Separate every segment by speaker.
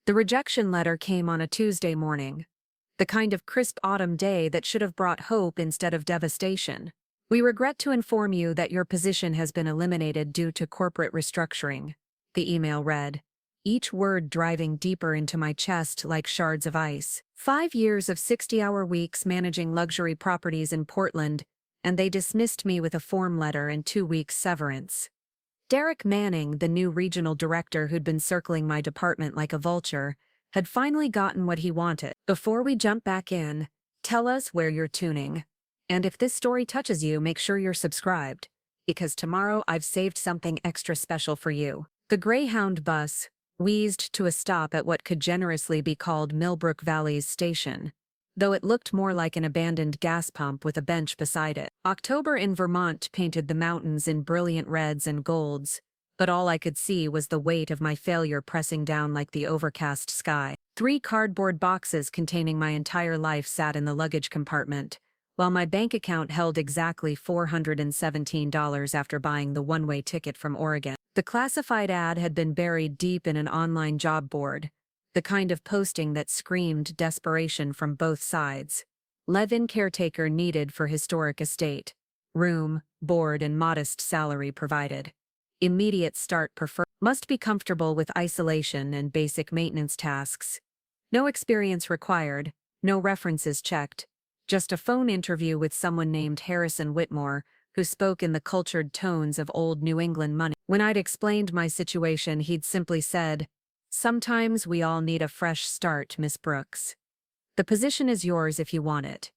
Speaker 1: The rejection letter came on a Tuesday morning. The kind of crisp autumn day that should have brought hope instead of devastation. We regret to inform you that your position has been eliminated due to corporate restructuring, the email read, each word driving deeper into my chest like shards of ice. 5 years of 60-hour weeks managing luxury properties in Portland, and they dismissed me with a form letter and 2 weeks severance. Derek Manning, the new regional director who'd been circling my department like a vulture, had finally gotten what he wanted. Before we jump back in, tell us where you're tuning. And if this story touches you, make sure you're subscribed, because tomorrow I've saved something extra special for you. The Greyhound bus wheezed to a stop at what could generously be called Millbrook Valley's station, though it looked more like an abandoned gas pump with a bench beside it. October in Vermont painted the mountains in brilliant reds and golds, but all I could see was the weight of my failure pressing down like the overcast sky. 3 cardboard boxes containing my entire life sat in the luggage compartment, while my bank account held exactly $417 after buying the one-way ticket from Oregon. The classified ad had been buried deep in an online job board, the kind of posting that screamed desperation from both sides. Live-in caretaker needed for historic estate. Room, board, and modest salary provided. Immediate start preferred. Must be comfortable with isolation and basic maintenance tasks. No experience required, no references checked. Just a phone interview with someone named Harrison Whitmore, who spoke in the cultured tones of old New England money. When I'd explained my situation, he'd simply said, "Sometimes we all need a fresh start, Miss Brooks. The position is yours if you want it."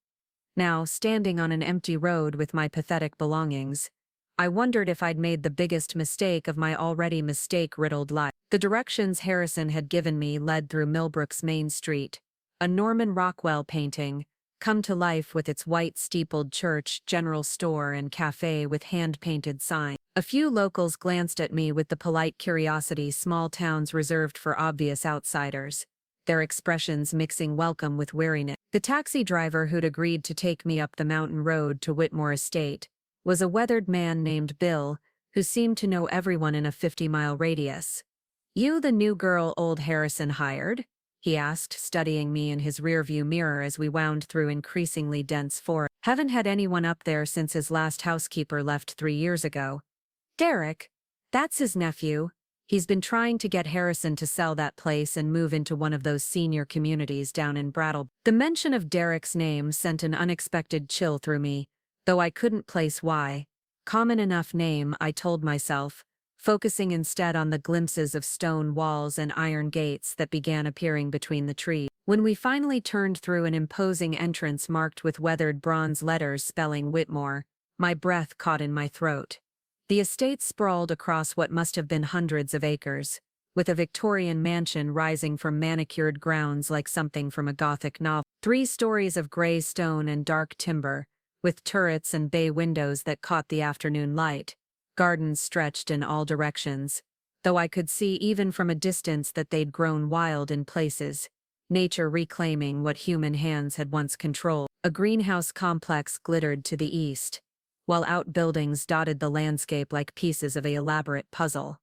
Speaker 1: Now, standing on an empty road with my pathetic belongings, I wondered if I'd made the biggest mistake of my already mistake-riddled life. The directions Harrison had given me led through Millbrook's main street, a Norman Rockwell painting, come to life with its white-steepled church, general store, and café with hand-painted signs. A few locals glanced at me with the polite curiosity small towns reserved for obvious outsiders, their expressions mixing welcome with weariness. The taxi driver who'd agreed to take me up the mountain road to Whitmore Estate was a weathered man named Bill, who seemed to know everyone in a 50-mile radius. "You the new girl old Harrison hired?" he asked, studying me in his rearview mirror as we wound through increasingly dense forest. "Haven't had anyone up there since his last housekeeper left 3 years ago." "Derek? That's his nephew. He's been trying to get Harrison to sell that place and move into one of those senior communities down in Brattle." The mention of Derek's name sent an unexpected chill through me, though I couldn't place why. Common enough name, I told myself, focusing instead on the glimpses of stone walls and iron gates that began appearing between the trees. When we finally turned through an imposing entrance marked with weathered bronze letters spelling Whitmore, my breath caught in my throat. The estate sprawled across what must have been hundreds of acres, with a Victorian mansion rising from manicured grounds like something from a Gothic novel. 3 stories of gray stone and dark timber, with turrets and bay windows that caught the afternoon light. Gardens stretched in all directions, though I could see even from a distance that they'd grown wild in places, nature reclaiming what human hands had once controlled. A greenhouse complex glittered to the east, while outbuildings dotted the landscape like pieces of an elaborate puzzle.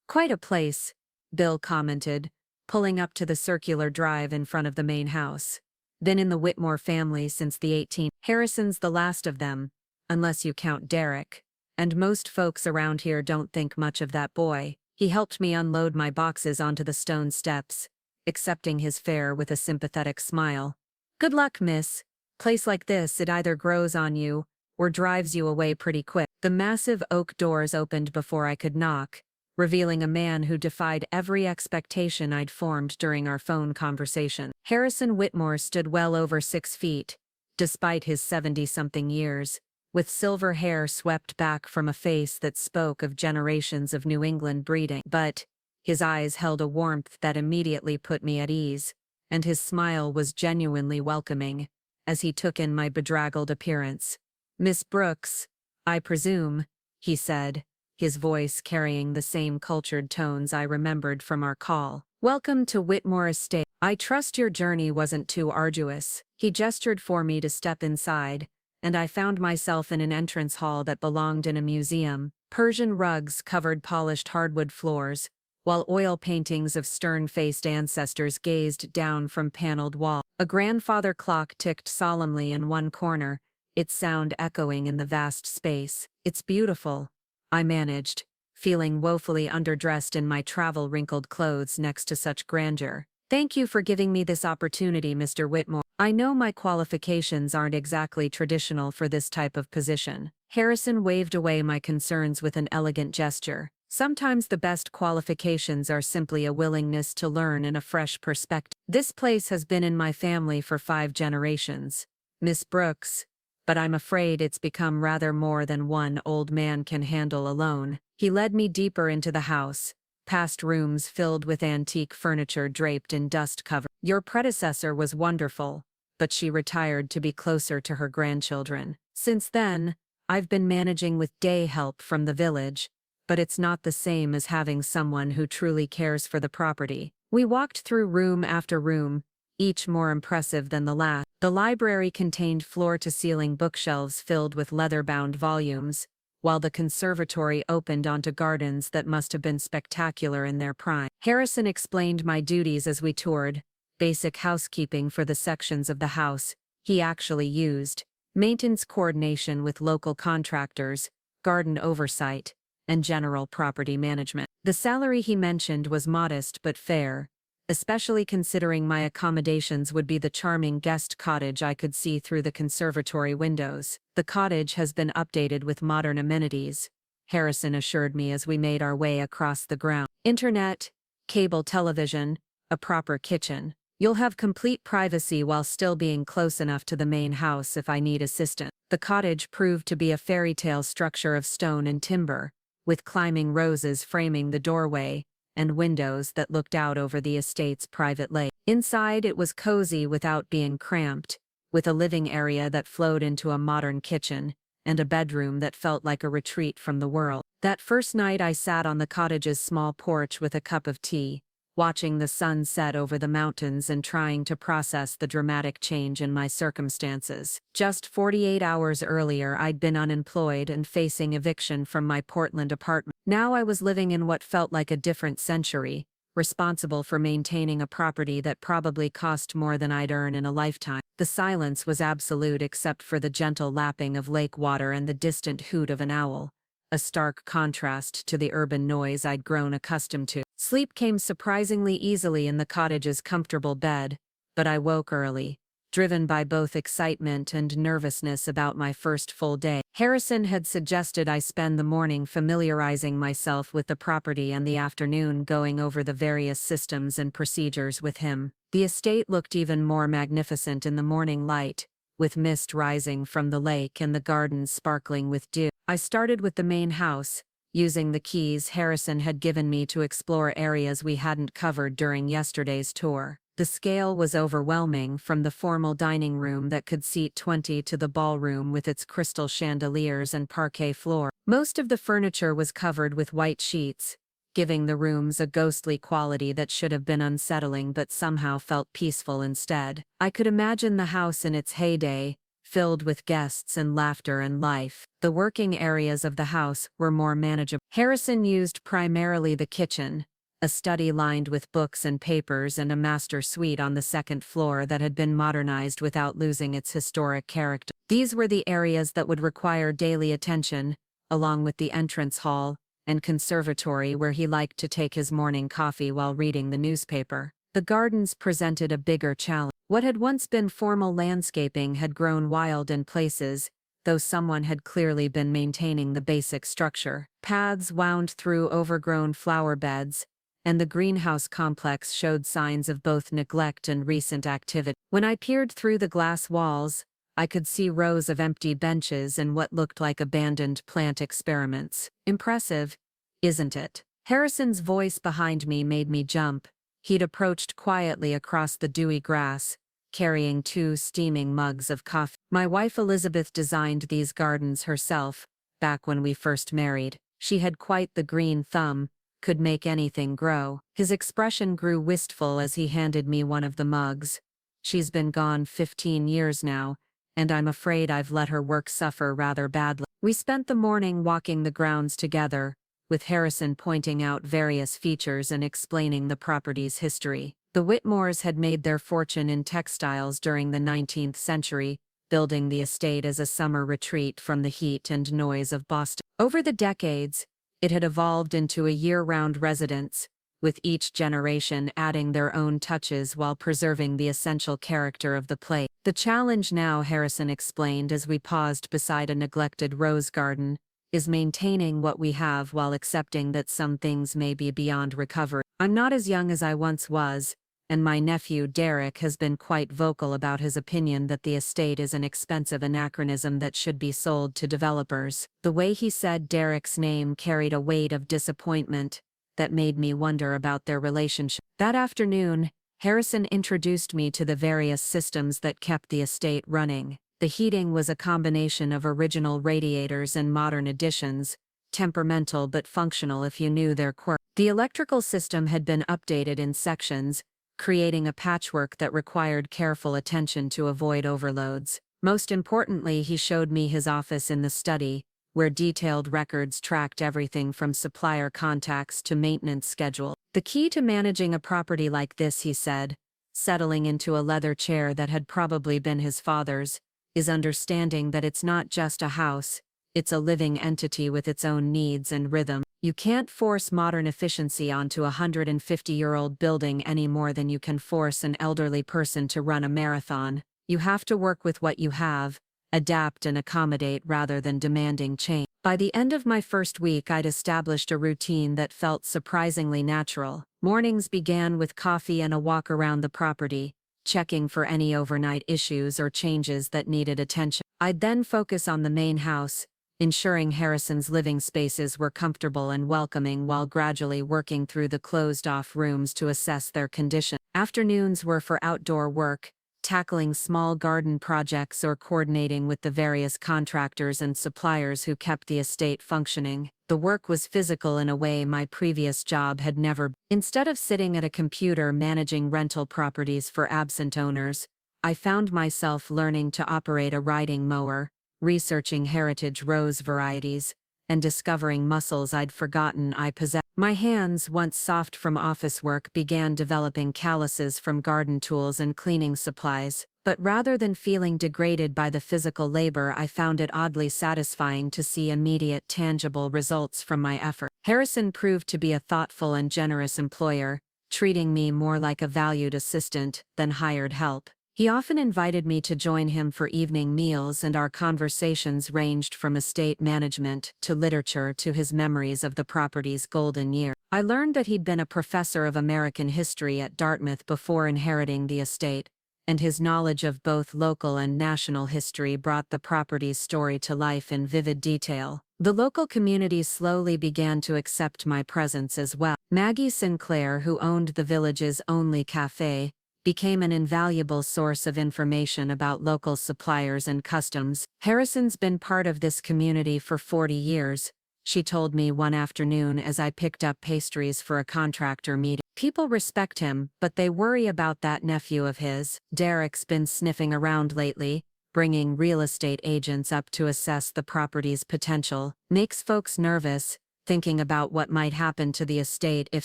Speaker 1: "Quite a place," Bill commented, pulling up to the circular drive in front of the main house. "Been in the Whitmore family since the 18th. Harrison's the last of them, unless you count Derek. And most folks around here don't think much of that boy." He helped me unload my boxes onto the stone steps, accepting his fare with a sympathetic smile. "Good luck, miss. Place like this, it either grows on you or drives you away pretty quick." The massive oak doors opened before I could knock, revealing a man who defied every expectation I'd formed during our phone conversation. Harrison Whitmore stood well over 6 feet, despite his 70-something years, with silver hair swept back from a face that spoke of generations of New England breeding. But his eyes held a warmth that immediately put me at ease, and his smile was genuinely welcoming, as he took in my bedraggled appearance. "Miss Brooks, I presume," he said, his voice carrying the same cultured tones I remembered from our call. "Welcome to Whitmore Estate. I trust your journey wasn't too arduous." He gestured for me to step inside, and I found myself in an entrance hall that belonged in a museum. Persian rugs covered polished hardwood floors, while oil paintings of stern-faced ancestors gazed down from paneled walls. A grandfather clock ticked solemnly in one corner, its sound echoing in the vast space. "It's beautiful," I managed, feeling woefully underdressed in my travel-wrinkled clothes next to such grandeur. "Thank you for giving me this opportunity, Mr. Whitmore. I know my qualifications aren't exactly traditional for this type of position." Harrison waved away my concerns with an elegant gesture. "Sometimes the best qualifications are simply a willingness to learn and a fresh perspective. This place has been in my family for 5 generations, Miss Brooks, but I'm afraid it's become rather more than one old man can handle alone." He led me deeper into the house, past rooms filled with antique furniture draped in dust cover. "Your predecessor was wonderful, but she retired to be closer to her grandchildren. Since then, I've been managing with day help from the village, but it's not the same as having someone who truly cares for the property." We walked through room after room, each more impressive than the last. The library contained floor-to-ceiling bookshelves filled with leather-bound volumes, while the conservatory opened onto gardens that must have been spectacular in their prime. Harrison explained my duties as we toured: basic housekeeping for the sections of the house he actually used, maintenance coordination with local contractors, garden oversight, and general property management. The salary he mentioned was modest but fair, especially considering my accommodations would be the charming guest cottage I could see through the conservatory windows. "The cottage has been updated with modern amenities," Harrison assured me as we made our way across the ground. "Internet, cable television, a proper kitchen. You'll have complete privacy while still being close enough to the main house if I need assistance." The cottage proved to be a fairy tale structure of stone and timber, with climbing roses framing the doorway and windows that looked out over the estate's private lake. Inside, it was cozy without being cramped, with a living area that flowed into a modern kitchen and a bedroom that felt like a retreat from the world. That first night I sat on the cottage's small porch with a cup of tea, watching the sun set over the mountains and trying to process the dramatic change in my circumstances. Just 48 hours earlier, I'd been unemployed and facing eviction from my Portland apartment. Now I was living in what felt like a different century, responsible for maintaining a property that probably cost more than I'd earn in a lifetime. The silence was absolute except for the gentle lapping of lake water and the distant hoot of an owl, a stark contrast to the urban noise I'd grown accustomed to. Sleep came surprisingly easily in the cottage's comfortable bed, but I woke early, driven by both excitement and nervousness about my first full day. Harrison had suggested I spend the morning familiarizing myself with the property and the afternoon going over the various systems and procedures with him. The estate looked even more magnificent in the morning light, with mist rising from the lake and the gardens sparkling with dew. I started with the main house, using the keys Harrison had given me to explore areas we hadn't covered during yesterday's tour. The scale was overwhelming, from the formal dining room that could seat 20 to the ballroom with its crystal chandeliers and parquet floor. Most of the furniture was covered with white sheets, giving the rooms a ghostly quality that should have been unsettling but somehow felt peaceful instead. I could imagine the house in its heyday, filled with guests and laughter and life. The working areas of the house were more manageable. Harrison used primarily the kitchen, a study lined with books and papers, and a master suite on the second floor that had been modernized without losing its historic character. These were the areas that would require daily attention, along with the entrance hall and conservatory where he liked to take his morning coffee while reading the newspaper. The gardens presented a bigger challenge. What had once been formal landscaping had grown wild in places, though someone had clearly been maintaining the basic structure. Paths wound through overgrown flower beds, and the greenhouse complex showed signs of both neglect and recent activity. When I peered through the glass walls, I could see rows of empty benches and what looked like abandoned plant experiments. "Impressive, isn't it?" Harrison's voice behind me made me jump. He'd approached quietly across the dewy grass, carrying 2 steaming mugs of coffee. "My wife Elizabeth designed these gardens herself, back when we first married. She had quite the green thumb, could make anything grow." His expression grew wistful as he handed me one of the mugs. "She's been gone 15 years now, and I'm afraid I've let her work suffer rather badly." We spent the morning walking the grounds together, with Harrison pointing out various features and explaining the property's history. The Whitmores had made their fortune in textiles during the 19th century, building the estate as a summer retreat from the heat and noise of Boston. Over the decades, it had evolved into a year-round residence, with each generation adding their own touches while preserving the essential character of the place. The challenge now, Harrison explained as we paused beside a neglected rose garden, is maintaining what we have while accepting that some things may be beyond recovery. I'm not as young as I once was, and my nephew Derek has been quite vocal about his opinion that the estate is an expensive anachronism that should be sold to developers. The way he said Derek's name carried a weight of disappointment that made me wonder about their relationship. That afternoon, Harrison introduced me to the various systems that kept the estate running. The heating was a combination of original radiators and modern additions, temperamental but functional if you knew their quirks. The electrical system had been updated in sections, creating a patchwork that required careful attention to avoid overloads. Most importantly, he showed me his office in the study, where detailed records tracked everything from supplier contacts to maintenance schedule. The key to managing a property like this, he said, settling into a leather chair that had probably been his father's, is understanding that it's not just a house, it's a living entity with its own needs and rhythm. You can't force modern efficiency onto a 150-year-old building any more than you can force an elderly person to run a marathon. You have to work with what you have, adapt and accommodate rather than demanding change. By the end of my first week, I'd established a routine that felt surprisingly natural. Mornings began with coffee and a walk around the property, checking for any overnight issues or changes that needed attention. I'd then focus on the main house, ensuring Harrison's living spaces were comfortable and welcoming while gradually working through the closed-off rooms to assess their condition. Afternoons were for outdoor work, tackling small garden projects or coordinating with the various contractors and suppliers who kept the estate functioning. The work was physical in a way my previous job had never been. Instead of sitting at a computer managing rental properties for absent owners, I found myself learning to operate a riding mower, researching heritage rose varieties, and discovering muscles I'd forgotten I possessed. My hands, once soft from office work, began developing calluses from garden tools and cleaning supplies, but rather than feeling degraded by the physical labor, I found it oddly satisfying to see immediate, tangible results from my effort. Harrison proved to be a thoughtful and generous employer, treating me more like a valued assistant than hired help. He often invited me to join him for evening meals, and our conversations ranged from estate management to literature to his memories of the property's golden year. I learned that he'd been a professor of American history at Dartmouth before inheriting the estate, and his knowledge of both local and national history brought the property's story to life in vivid detail. The local community slowly began to accept my presence as well. Maggie Sinclair, who owned the village's only café, became an invaluable source of information about local suppliers and customs. Harrison's been part of this community for 40 years, she told me one afternoon as I picked up pastries for a contractor meeting. People respect him, but they worry about that nephew of his. Derek's been sniffing around lately, bringing real estate agents up to assess the property's potential. Makes folks nervous, thinking about what might happen to the estate if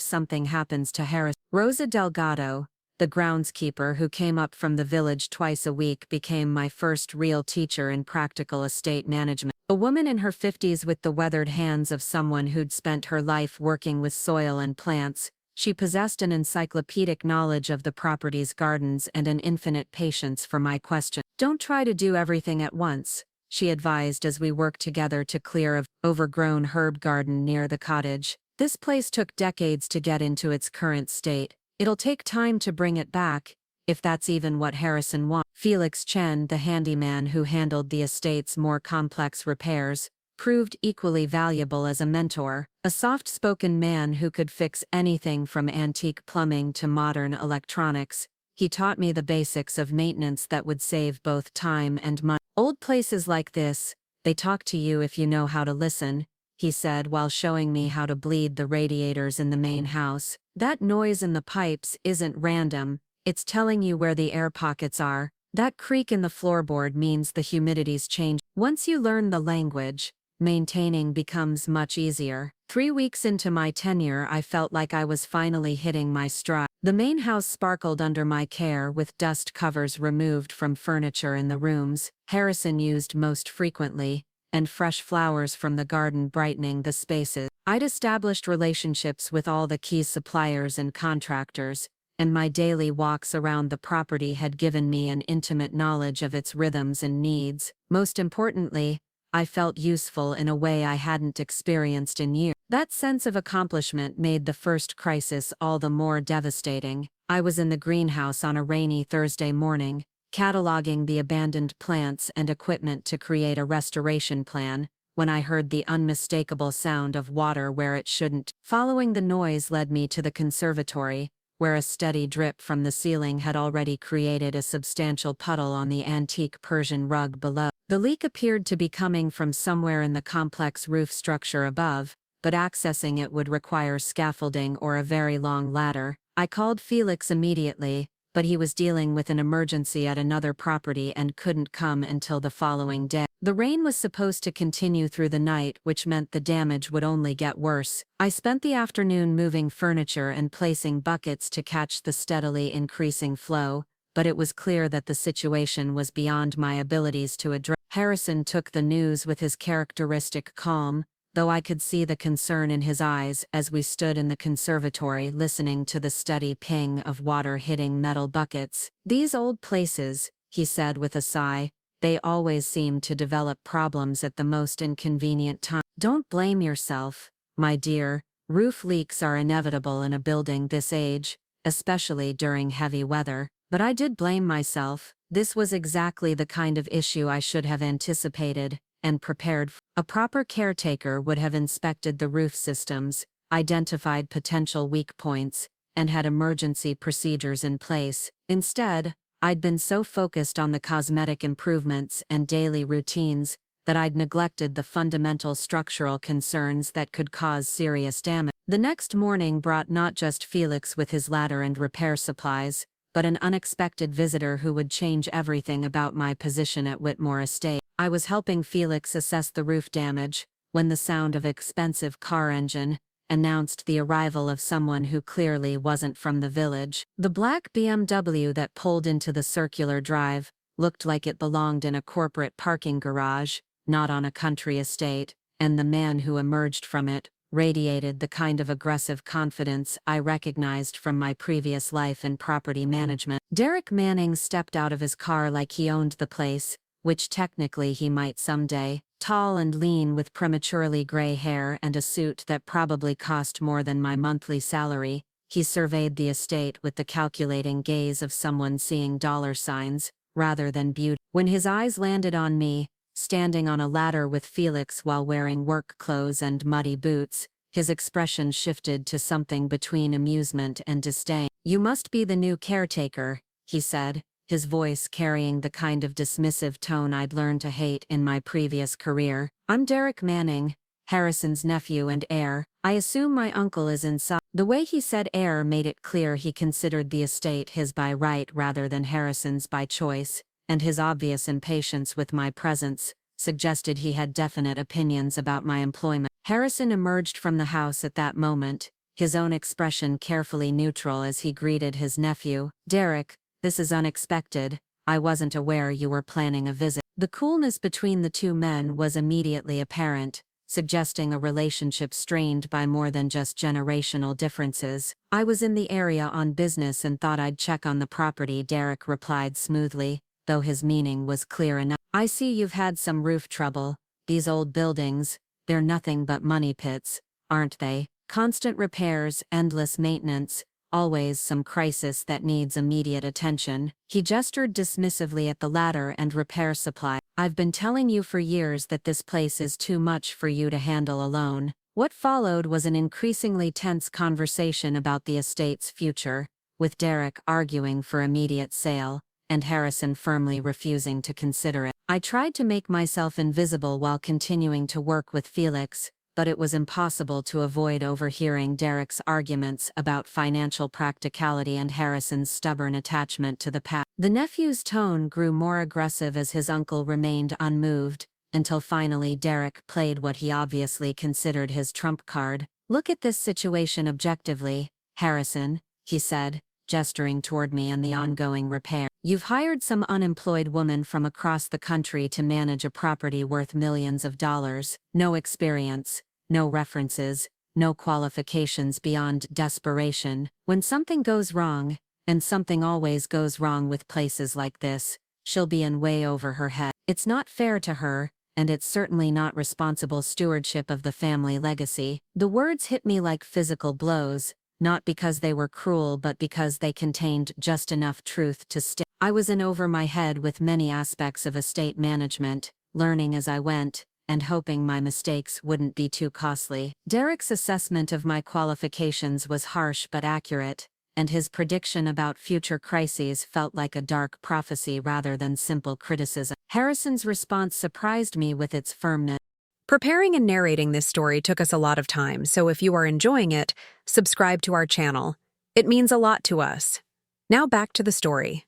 Speaker 1: something happens to Harris. Rosa Delgado, the groundskeeper who came up from the village twice a week, became my first real teacher in practical estate management. A woman in her 50s with the weathered hands of someone who'd spent her life working with soil and plants, she possessed an encyclopedic knowledge of the property's gardens and an infinite patience for my question. Don't try to do everything at once, she advised as we worked together to clear an overgrown herb garden near the cottage. This place took decades to get into its current state. It'll take time to bring it back, if that's even what Harrison wants. Felix Chen, the handyman who handled the estate's more complex repairs, proved equally valuable as a mentor, a soft-spoken man who could fix anything from antique plumbing to modern electronics. He taught me the basics of maintenance that would save both time and money. Old places like this, they talk to you if you know how to listen, he said while showing me how to bleed the radiators in the main house. That noise in the pipes isn't random, it's telling you where the air pockets are. That creak in the floorboard means the humidity's changed. Once you learn the language, maintaining becomes much easier. 3 weeks into my tenure, I felt like I was finally hitting my stride. The main house sparkled under my care, with dust covers removed from furniture in the rooms Harrison used most frequently, and fresh flowers from the garden brightening the spaces. I'd established relationships with all the key suppliers and contractors, and my daily walks around the property had given me an intimate knowledge of its rhythms and needs. Most importantly, I felt useful in a way I hadn't experienced in years. That sense of accomplishment made the first crisis all the more devastating. I was in the greenhouse on a rainy Thursday morning, cataloging the abandoned plants and equipment to create a restoration plan, when I heard the unmistakable sound of water where it shouldn't. Following the noise led me to the conservatory, where a steady drip from the ceiling had already created a substantial puddle on the antique Persian rug below. The leak appeared to be coming from somewhere in the complex roof structure above, but accessing it would require scaffolding or a very long ladder. I called Felix immediately, but he was dealing with an emergency at another property and couldn't come until the following day. The rain was supposed to continue through the night, which meant the damage would only get worse. I spent the afternoon moving furniture and placing buckets to catch the steadily increasing flow, but it was clear that the situation was beyond my abilities to address. Harrison took the news with his characteristic calm, though I could see the concern in his eyes as we stood in the conservatory listening to the steady ping of water hitting metal buckets. "These old places," he said with a sigh, "they always seem to develop problems at the most inconvenient time." "Don't blame yourself, my dear. Roof leaks are inevitable in a building this age, especially during heavy weather. But I did blame myself. This was exactly the kind of issue I should have anticipated and prepared for. A proper caretaker would have inspected the roof systems, identified potential weak points, and had emergency procedures in place. Instead, I'd been so focused on the cosmetic improvements and daily routines that I'd neglected the fundamental structural concerns that could cause serious damage. The next morning brought not just Felix with his ladder and repair supplies, but an unexpected visitor who would change everything about my position at Whitmore Estate. I was helping Felix assess the roof damage when the sound of expensive car engine announced the arrival of someone who clearly wasn't from the village. The black BMW that pulled into the circular drive looked like it belonged in a corporate parking garage, not on a country estate, and the man who emerged from it radiated the kind of aggressive confidence I recognized from my previous life in property management. Derek Manning stepped out of his car like he owned the place, which technically he might someday. Tall and lean with prematurely gray hair and a suit that probably cost more than my monthly salary, he surveyed the estate with the calculating gaze of someone seeing dollar signs, rather than beauty. When his eyes landed on me, standing on a ladder with Felix while wearing work clothes and muddy boots, his expression shifted to something between amusement and disdain. "You must be the new caretaker," he said, his voice carrying the kind of dismissive tone I'd learned to hate in my previous career. "I'm Derek Manning, Harrison's nephew and heir. I assume my uncle is inside." The way he said heir made it clear he considered the estate his by right rather than Harrison's by choice, and his obvious impatience with my presence suggested he had definite opinions about my employment. Harrison emerged from the house at that moment, his own expression carefully neutral as he greeted his nephew. "Derek, this is unexpected. I wasn't aware you were planning a visit." The coolness between the two men was immediately apparent, suggesting a relationship strained by more than just generational differences. "I was in the area on business and thought I'd check on the property," Derek replied smoothly, though his meaning was clear enough. "I see you've had some roof trouble. These old buildings, they're nothing but money pits, aren't they? Constant repairs, endless maintenance, always some crisis that needs immediate attention." He gestured dismissively at the ladder and repair supply. "I've been telling you for years that this place is too much for you to handle alone." What followed was an increasingly tense conversation about the estate's future, with Derek arguing for immediate sale, and Harrison firmly refusing to consider it. I tried to make myself invisible while continuing to work with Felix, but it was impossible to avoid overhearing Derek's arguments about financial practicality and Harrison's stubborn attachment to the past. The nephew's tone grew more aggressive as his uncle remained unmoved, until finally Derek played what he obviously considered his trump card. "Look at this situation objectively, Harrison," he said, gesturing toward me and the ongoing repair. "You've hired some unemployed woman from across the country to manage a property worth millions of dollars. No experience, no references, no qualifications beyond desperation. When something goes wrong, and something always goes wrong with places like this, she'll be in way over her head. It's not fair to her, and it's certainly not responsible stewardship of the family legacy." The words hit me like physical blows, not because they were cruel but because they contained just enough truth to stick. I was in over my head with many aspects of estate management, learning as I went, and hoping my mistakes wouldn't be too costly. Derek's assessment of my qualifications was harsh but accurate, and his prediction about future crises felt like a dark prophecy rather than simple criticism. Harrison's response surprised me with its firmness. Preparing and narrating this story took us a lot of time, so if you are enjoying it, subscribe to our channel. It means a lot to us. Now back to the story.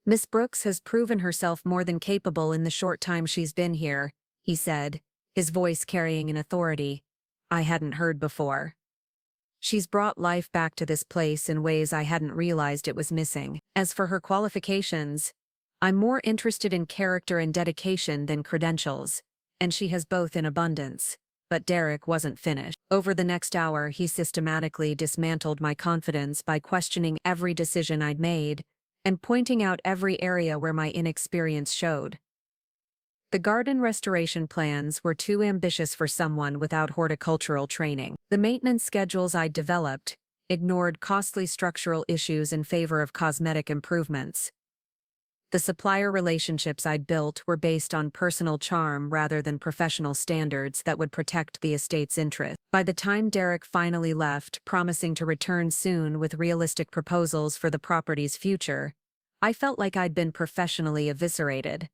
Speaker 1: "Miss Brooks has proven herself more than capable in the short time she's been here," he said, his voice carrying an authority I hadn't heard before. "She's brought life back to this place in ways I hadn't realized it was missing. As for her qualifications, I'm more interested in character and dedication than credentials, and she has both in abundance." But Derek wasn't finished. Over the next hour, he systematically dismantled my confidence by questioning every decision I'd made and pointing out every area where my inexperience showed. The garden restoration plans were too ambitious for someone without horticultural training. The maintenance schedules I'd developed ignored costly structural issues in favor of cosmetic improvements. The supplier relationships I'd built were based on personal charm rather than professional standards that would protect the estate's interest. By the time Derek finally left, promising to return soon with realistic proposals for the property's future, I felt like I'd been professionally eviscerated.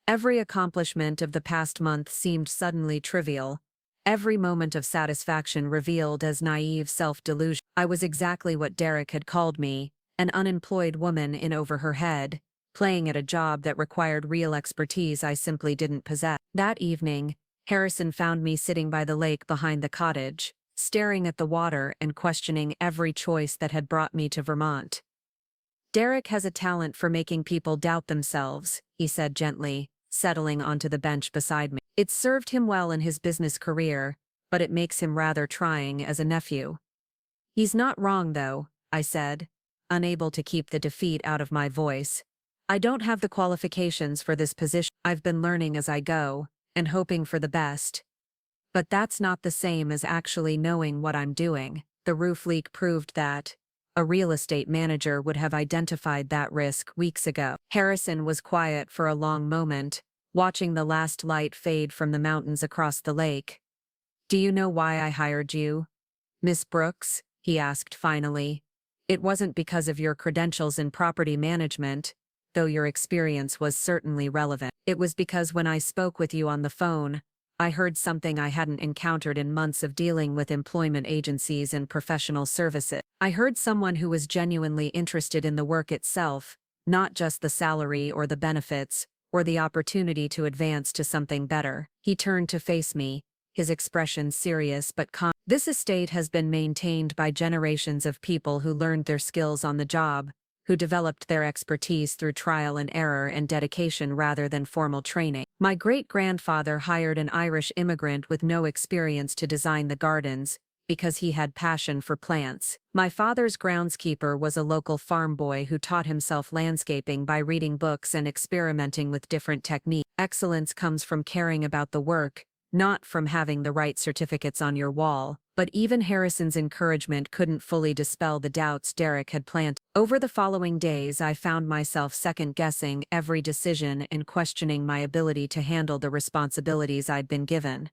Speaker 1: Every accomplishment of the past month seemed suddenly trivial, every moment of satisfaction revealed as naive self-delusion. I was exactly what Derek had called me, an unemployed woman in over her head, playing at a job that required real expertise I simply didn't possess. That evening, Harrison found me sitting by the lake behind the cottage, staring at the water and questioning every choice that had brought me to Vermont. "Derek has a talent for making people doubt themselves," he said gently, settling onto the bench beside me. "It's served him well in his business career, but it makes him rather trying as a nephew." "He's not wrong, though," I said, unable to keep the defeat out of my voice. "I don't have the qualifications for this position. I've been learning as I go, and hoping for the best. But that's not the same as actually knowing what I'm doing." The roof leak proved that. A real estate manager would have identified that risk weeks ago. Harrison was quiet for a long moment, watching the last light fade from the mountains across the lake. "Do you know why I hired you, Miss Brooks?" he asked finally. "It wasn't because of your credentials in property management, though your experience was certainly relevant. It was because when I spoke with you on the phone, I heard something I hadn't encountered in months of dealing with employment agencies and professional services. I heard someone who was genuinely interested in the work itself, not just the salary or the benefits, or the opportunity to advance to something better." He turned to face me, his expression serious but calm. "This estate has been maintained by generations of people who learned their skills on the job, who developed their expertise through trial and error and dedication rather than formal training. My great-grandfather hired an Irish immigrant with no experience to design the gardens, because he had passion for plants. My father's groundskeeper was a local farm boy who taught himself landscaping by reading books and experimenting with different techniques. Excellence comes from caring about the work, not from having the right certificates on your wall." But even Harrison's encouragement couldn't fully dispel the doubts Derek had planted. Over the following days, I found myself second-guessing every decision and questioning my ability to handle the responsibilities I'd been given.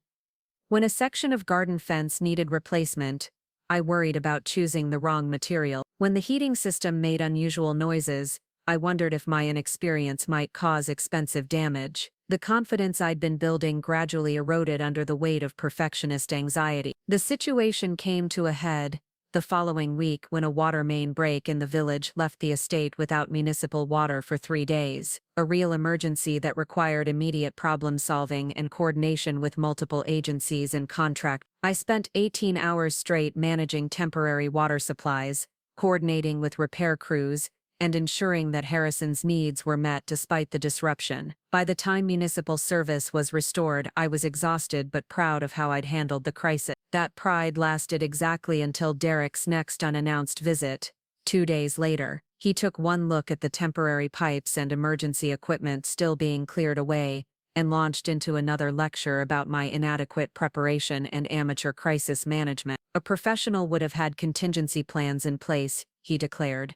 Speaker 1: When a section of garden fence needed replacement, I worried about choosing the wrong material. When the heating system made unusual noises, I wondered if my inexperience might cause expensive damage. The confidence I'd been building gradually eroded under the weight of perfectionist anxiety. The situation came to a head The following week, when a water main break in the village left the estate without municipal water for 3 days, a real emergency that required immediate problem-solving and coordination with multiple agencies and contracts, I spent 18 hours straight managing temporary water supplies, coordinating with repair crews, and ensuring that Harrison's needs were met despite the disruption. By the time municipal service was restored, I was exhausted but proud of how I'd handled the crisis. That pride lasted exactly until Derek's next unannounced visit. 2 days later, he took one look at the temporary pipes and emergency equipment still being cleared away, and launched into another lecture about my inadequate preparation and amateur crisis management. A professional would have had contingency plans in place, he declared.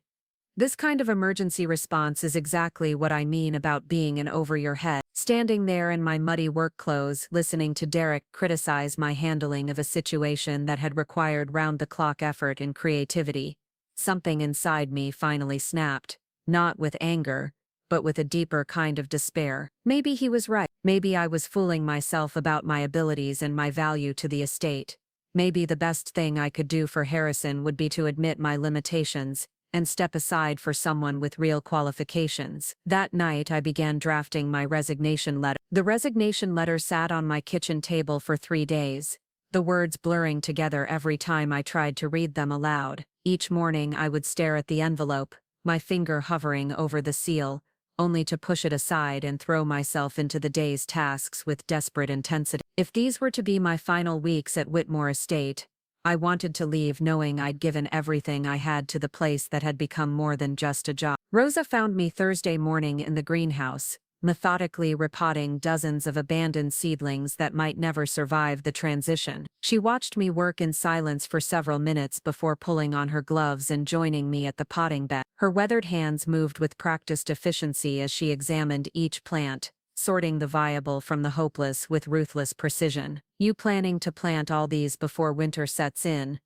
Speaker 1: This kind of emergency response is exactly what I mean about being in over your head. Standing there in my muddy work clothes, listening to Derek criticize my handling of a situation that had required round-the-clock effort and creativity, something inside me finally snapped, not with anger, but with a deeper kind of despair. Maybe he was right. Maybe I was fooling myself about my abilities and my value to the estate. Maybe the best thing I could do for Harrison would be to admit my limitations and step aside for someone with real qualifications. That night I began drafting my resignation letter. The resignation letter sat on my kitchen table for 3 days, the words blurring together every time I tried to read them aloud. Each morning I would stare at the envelope, my finger hovering over the seal, only to push it aside and throw myself into the day's tasks with desperate intensity. If these were to be my final weeks at Whitmore Estate, I wanted to leave knowing I'd given everything I had to the place that had become more than just a job. Rosa found me Thursday morning in the greenhouse, methodically repotting dozens of abandoned seedlings that might never survive the transition. She watched me work in silence for several minutes before pulling on her gloves and joining me at the potting bed. Her weathered hands moved with practiced efficiency as she examined each plant, sorting the viable from the hopeless with ruthless precision. "You planning to plant all these before winter sets in?"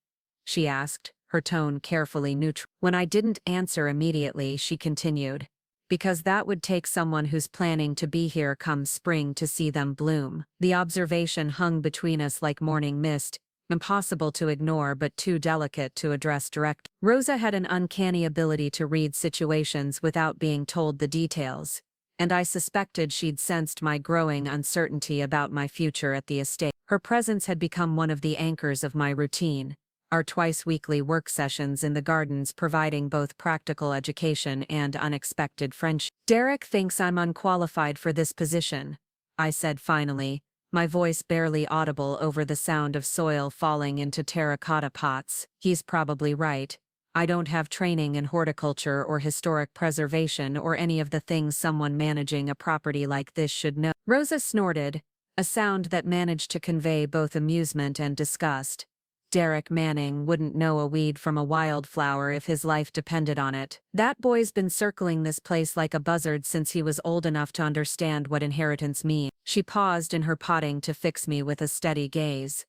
Speaker 1: she asked, her tone carefully neutral. When I didn't answer immediately, she continued, "Because that would take someone who's planning to be here come spring to see them bloom." The observation hung between us like morning mist, impossible to ignore but too delicate to address direct. Rosa had an uncanny ability to read situations without being told the details, and I suspected she'd sensed my growing uncertainty about my future at the estate. Her presence had become one of the anchors of my routine, our twice-weekly work sessions in the gardens providing both practical education and unexpected friendship. "Derek thinks I'm unqualified for this position," I said finally, my voice barely audible over the sound of soil falling into terracotta pots. "He's probably right. I don't have training in horticulture or historic preservation or any of the things someone managing a property like this should know." Rosa snorted, a sound that managed to convey both amusement and disgust. Derek Manning wouldn't know a weed from a wildflower if his life depended on it. "That boy's been circling this place like a buzzard since he was old enough to understand what inheritance means." She paused in her potting to fix me with a steady gaze.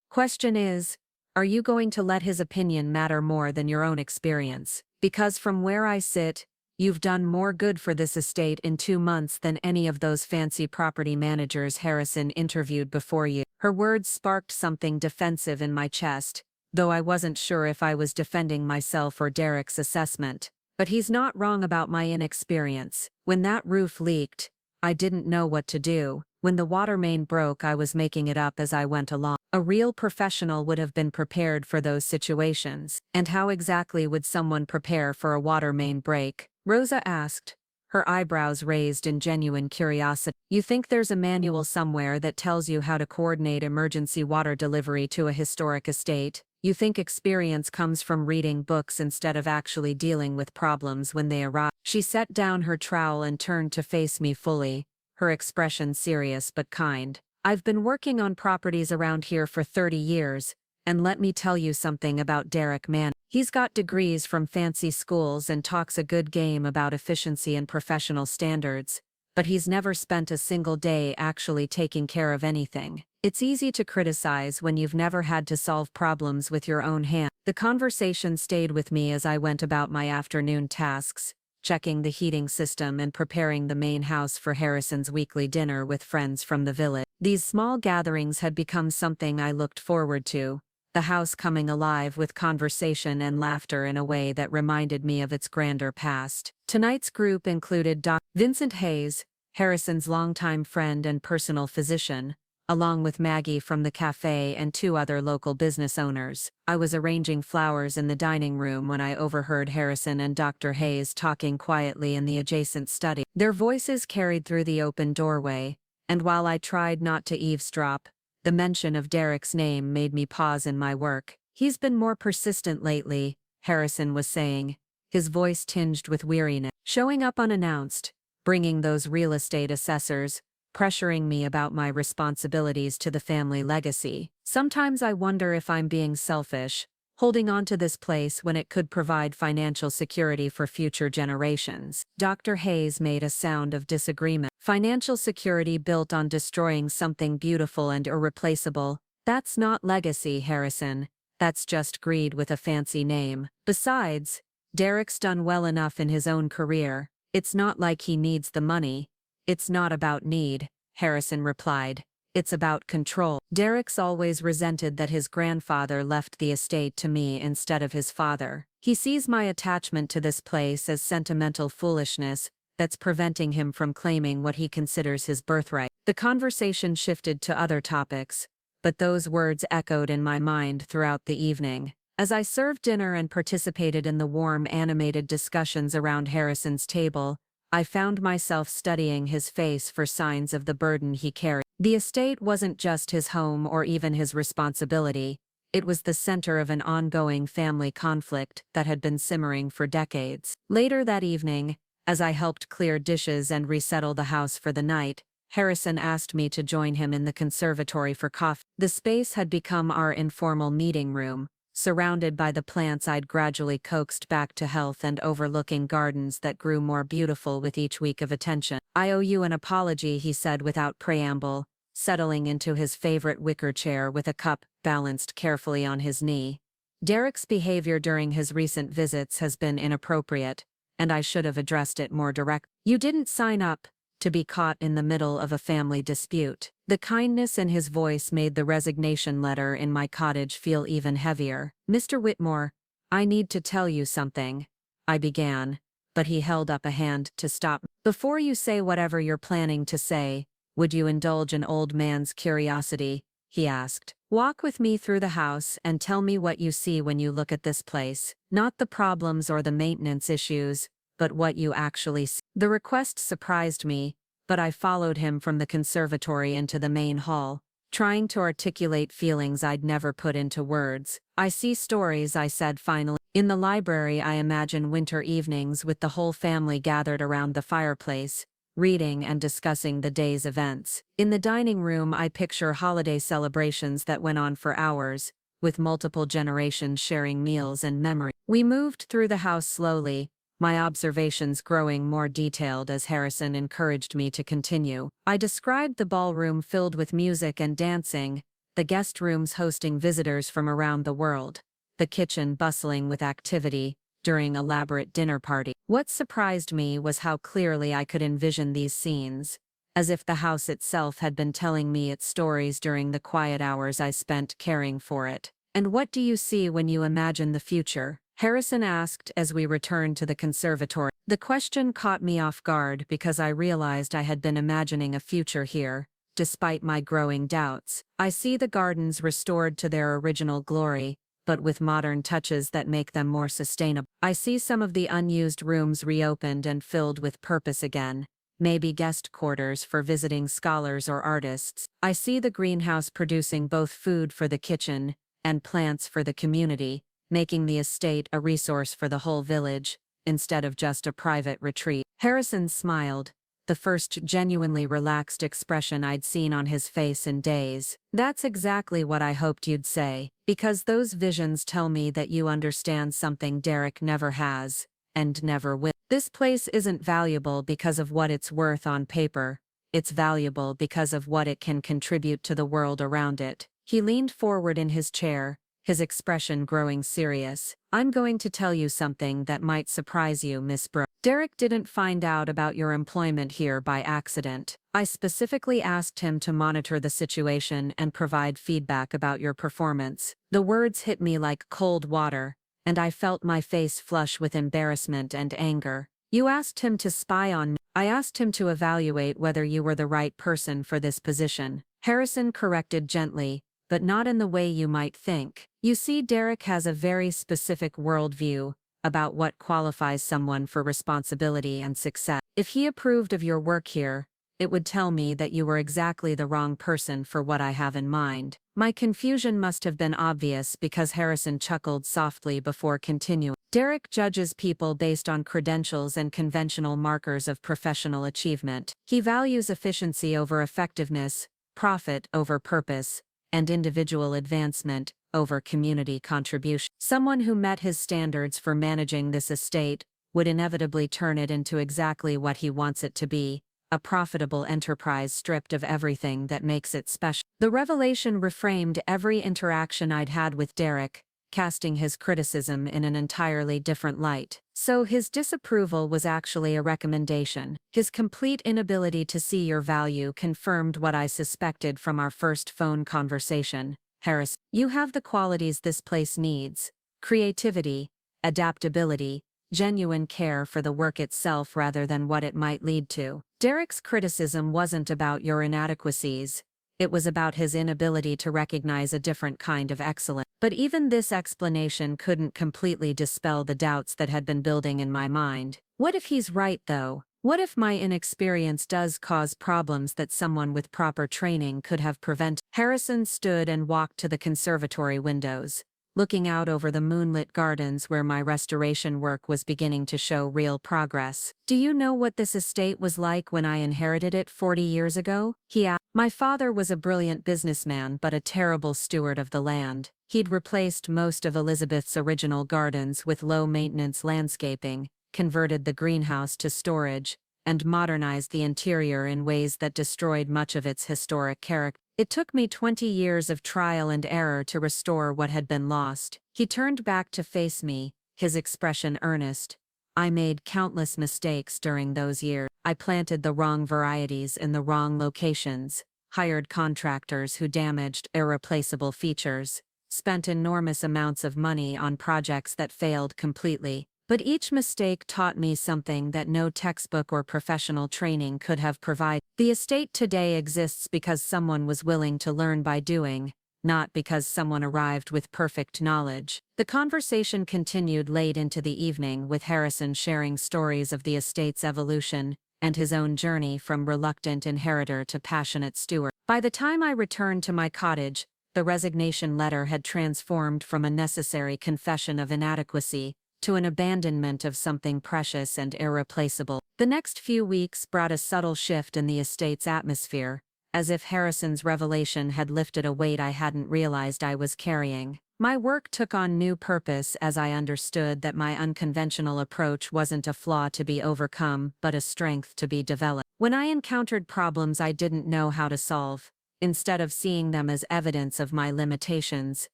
Speaker 1: "Question is, are you going to let his opinion matter more than your own experience? Because from where I sit, you've done more good for this estate in 2 months than any of those fancy property managers Harrison interviewed before you." Her words sparked something defensive in my chest, though I wasn't sure if I was defending myself or Derek's assessment. But he's not wrong about my inexperience. When that roof leaked, I didn't know what to do. When the water main broke, I was making it up as I went along. A real professional would have been prepared for those situations. And how exactly would someone prepare for a water main break? Rosa asked, her eyebrows raised in genuine curiosity. "You think there's a manual somewhere that tells you how to coordinate emergency water delivery to a historic estate? You think experience comes from reading books instead of actually dealing with problems when they arise?" She set down her trowel and turned to face me fully, her expression serious but kind. "I've been working on properties around here for 30 years, and let me tell you something about Derek Manning. He's got degrees from fancy schools and talks a good game about efficiency and professional standards, but he's never spent a single day actually taking care of anything. It's easy to criticize when you've never had to solve problems with your own hands." The conversation stayed with me as I went about my afternoon tasks, checking the heating system and preparing the main house for Harrison's weekly dinner with friends from the village. These small gatherings had become something I looked forward to, the house coming alive with conversation and laughter in a way that reminded me of its grander past. Tonight's group included Dr. Vincent Hayes, Harrison's longtime friend and personal physician, along with Maggie from the café and 2 other local business owners. I was arranging flowers in the dining room when I overheard Harrison and Dr. Hayes talking quietly in the adjacent study. Their voices carried through the open doorway, and while I tried not to eavesdrop, the mention of Derek's name made me pause in my work. "He's been more persistent lately," Harrison was saying, his voice tinged with weariness. "Showing up unannounced, bringing those real estate assessors, pressuring me about my responsibilities to the family legacy. Sometimes I wonder if I'm being selfish, holding on to this place when it could provide financial security for future generations." Dr. Hayes made a sound of disagreement. "Financial security built on destroying something beautiful and irreplaceable, that's not legacy, Harrison. That's just greed with a fancy name. Besides, Derek's done well enough in his own career. It's not like he needs the money." "It's not about need," Harrison replied. "It's about control. Derek's always resented that his grandfather left the estate to me instead of his father. He sees my attachment to this place as sentimental foolishness that's preventing him from claiming what he considers his birthright." The conversation shifted to other topics, but those words echoed in my mind throughout the evening. As I served dinner and participated in the warm, animated discussions around Harrison's table, I found myself studying his face for signs of the burden he carried. The estate wasn't just his home or even his responsibility, it was the center of an ongoing family conflict that had been simmering for decades. Later that evening, as I helped clear dishes and resettle the house for the night, Harrison asked me to join him in the conservatory for coffee. The space had become our informal meeting room, surrounded by the plants I'd gradually coaxed back to health and overlooking gardens that grew more beautiful with each week of attention. "I owe you an apology," he said without preamble, settling into his favorite wicker chair with a cup balanced carefully on his knee. "Derek's behavior during his recent visits has been inappropriate, and I should have addressed it more directly. You didn't sign up to be caught in the middle of a family dispute." The kindness in his voice made the resignation letter in my cottage feel even heavier. "Mr. Whitmore, I need to tell you something," I began, but he held up a hand to stop me. "Before you say whatever you're planning to say, would you indulge an old man's curiosity?" he asked. "Walk with me through the house and tell me what you see when you look at this place. Not the problems or the maintenance issues, but what you actually see." The request surprised me, but I followed him from the conservatory into the main hall, trying to articulate feelings I'd never put into words. "I see stories," I said finally. "In the library I imagine winter evenings with the whole family gathered around the fireplace, reading and discussing the day's events. In the dining room I picture holiday celebrations that went on for hours, with multiple generations sharing meals and memory." We moved through the house slowly, my observations growing more detailed as Harrison encouraged me to continue. I described the ballroom filled with music and dancing, the guest rooms hosting visitors from around the world, the kitchen bustling with activity during elaborate dinner party. What surprised me was how clearly I could envision these scenes, as if the house itself had been telling me its stories during the quiet hours I spent caring for it. "And what do you see when you imagine the future?" Harrison asked as we returned to the conservatory. The question caught me off guard because I realized I had been imagining a future here, despite my growing doubts. "I see the gardens restored to their original glory, but with modern touches that make them more sustainable. I see some of the unused rooms reopened and filled with purpose again, maybe guest quarters for visiting scholars or artists. I see the greenhouse producing both food for the kitchen and plants for the community, making the estate a resource for the whole village, instead of just a private retreat." Harrison smiled, the first genuinely relaxed expression I'd seen on his face in days. "That's exactly what I hoped you'd say, because those visions tell me that you understand something Derek never has, and never will. This place isn't valuable because of what it's worth on paper, it's valuable because of what it can contribute to the world around it." He leaned forward in his chair, his expression growing serious. "I'm going to tell you something that might surprise you, Miss Brooke. Derek didn't find out about your employment here by accident. I specifically asked him to monitor the situation and provide feedback about your performance. The words hit me like cold water, and I felt my face flush with embarrassment and anger. You asked him to spy on me. I asked him to evaluate whether you were the right person for this position. Harrison corrected gently, but not in the way you might think. You see, Derek has a very specific worldview about what qualifies someone for responsibility and success. If he approved of your work here, it would tell me that you were exactly the wrong person for what I have in mind. My confusion must have been obvious because Harrison chuckled softly before continuing. Derek judges people based on credentials and conventional markers of professional achievement. He values efficiency over effectiveness, profit over purpose, and individual advancement over community contribution. Someone who met his standards for managing this estate would inevitably turn it into exactly what he wants it to be, a profitable enterprise stripped of everything that makes it special. The revelation reframed every interaction I'd had with Derek, casting his criticism in an entirely different light. So his disapproval was actually a recommendation. His complete inability to see your value confirmed what I suspected from our first phone conversation. Harris, you have the qualities this place needs: creativity, adaptability, genuine care for the work itself rather than what it might lead to. Derek's criticism wasn't about your inadequacies, it was about his inability to recognize a different kind of excellence. But even this explanation couldn't completely dispel the doubts that had been building in my mind. What if he's right, though? What if my inexperience does cause problems that someone with proper training could have prevented? Harrison stood and walked to the conservatory windows, looking out over the moonlit gardens where my restoration work was beginning to show real progress. Do you know what this estate was like when I inherited it 40 years ago? He asked. My father was a brilliant businessman but a terrible steward of the land. He'd replaced most of Elizabeth's original gardens with low-maintenance landscaping, converted the greenhouse to storage, and modernized the interior in ways that destroyed much of its historic character. It took me 20 years of trial and error to restore what had been lost. He turned back to face me, his expression earnest. I made countless mistakes during those years. I planted the wrong varieties in the wrong locations, hired contractors who damaged irreplaceable features, spent enormous amounts of money on projects that failed completely. But each mistake taught me something that no textbook or professional training could have provided. The estate today exists because someone was willing to learn by doing, not because someone arrived with perfect knowledge. The conversation continued late into the evening, with Harrison sharing stories of the estate's evolution and his own journey from reluctant inheritor to passionate steward. By the time I returned to my cottage, the resignation letter had transformed from a necessary confession of inadequacy to an abandonment of something precious and irreplaceable. The next few weeks brought a subtle shift in the estate's atmosphere, as if Harrison's revelation had lifted a weight I hadn't realized I was carrying. My work took on new purpose as I understood that my unconventional approach wasn't a flaw to be overcome but a strength to be developed. When I encountered problems I didn't know how to solve, instead of seeing them as evidence of my limitations,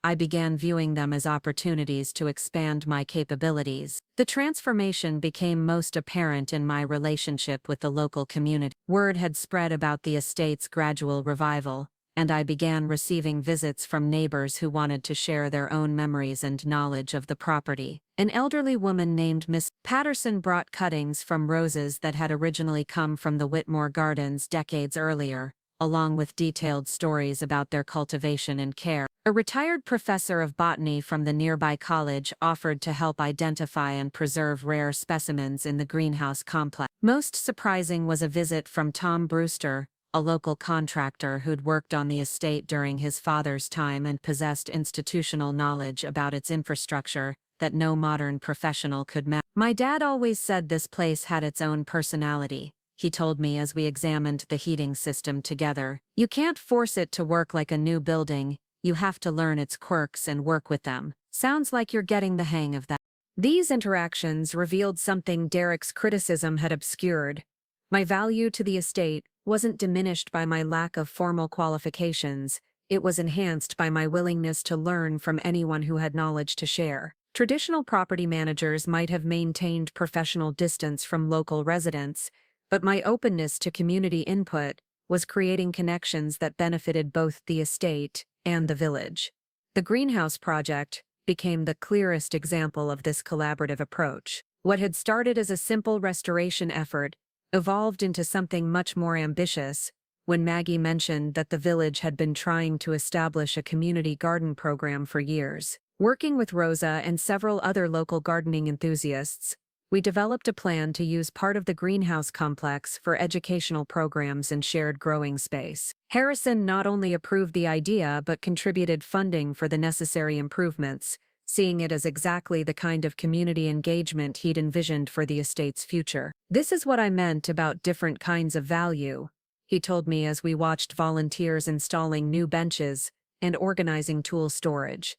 Speaker 1: I began viewing them as opportunities to expand my capabilities. The transformation became most apparent in my relationship with the local community. Word had spread about the estate's gradual revival, and I began receiving visits from neighbors who wanted to share their own memories and knowledge of the property. An elderly woman named Miss Patterson brought cuttings from roses that had originally come from the Whitmore Gardens decades earlier, along with detailed stories about their cultivation and care. A retired professor of botany from the nearby college offered to help identify and preserve rare specimens in the greenhouse complex. Most surprising was a visit from Tom Brewster, a local contractor who'd worked on the estate during his father's time and possessed institutional knowledge about its infrastructure that no modern professional could match. My dad always said this place had its own personality, he told me as we examined the heating system together. You can't force it to work like a new building. You have to learn its quirks and work with them. Sounds like you're getting the hang of that. These interactions revealed something Derek's criticism had obscured. My value to the estate wasn't diminished by my lack of formal qualifications, it was enhanced by my willingness to learn from anyone who had knowledge to share. Traditional property managers might have maintained professional distance from local residents, but my openness to community input was creating connections that benefited both the estate and the village. The greenhouse project became the clearest example of this collaborative approach. What had started as a simple restoration effort evolved into something much more ambitious when Maggie mentioned that the village had been trying to establish a community garden program for years. Working with Rosa and several other local gardening enthusiasts, we developed a plan to use part of the greenhouse complex for educational programs and shared growing space. Harrison not only approved the idea but contributed funding for the necessary improvements, seeing it as exactly the kind of community engagement he'd envisioned for the estate's future. "This is what I meant about different kinds of value," he told me as we watched volunteers installing new benches and organizing tool storage.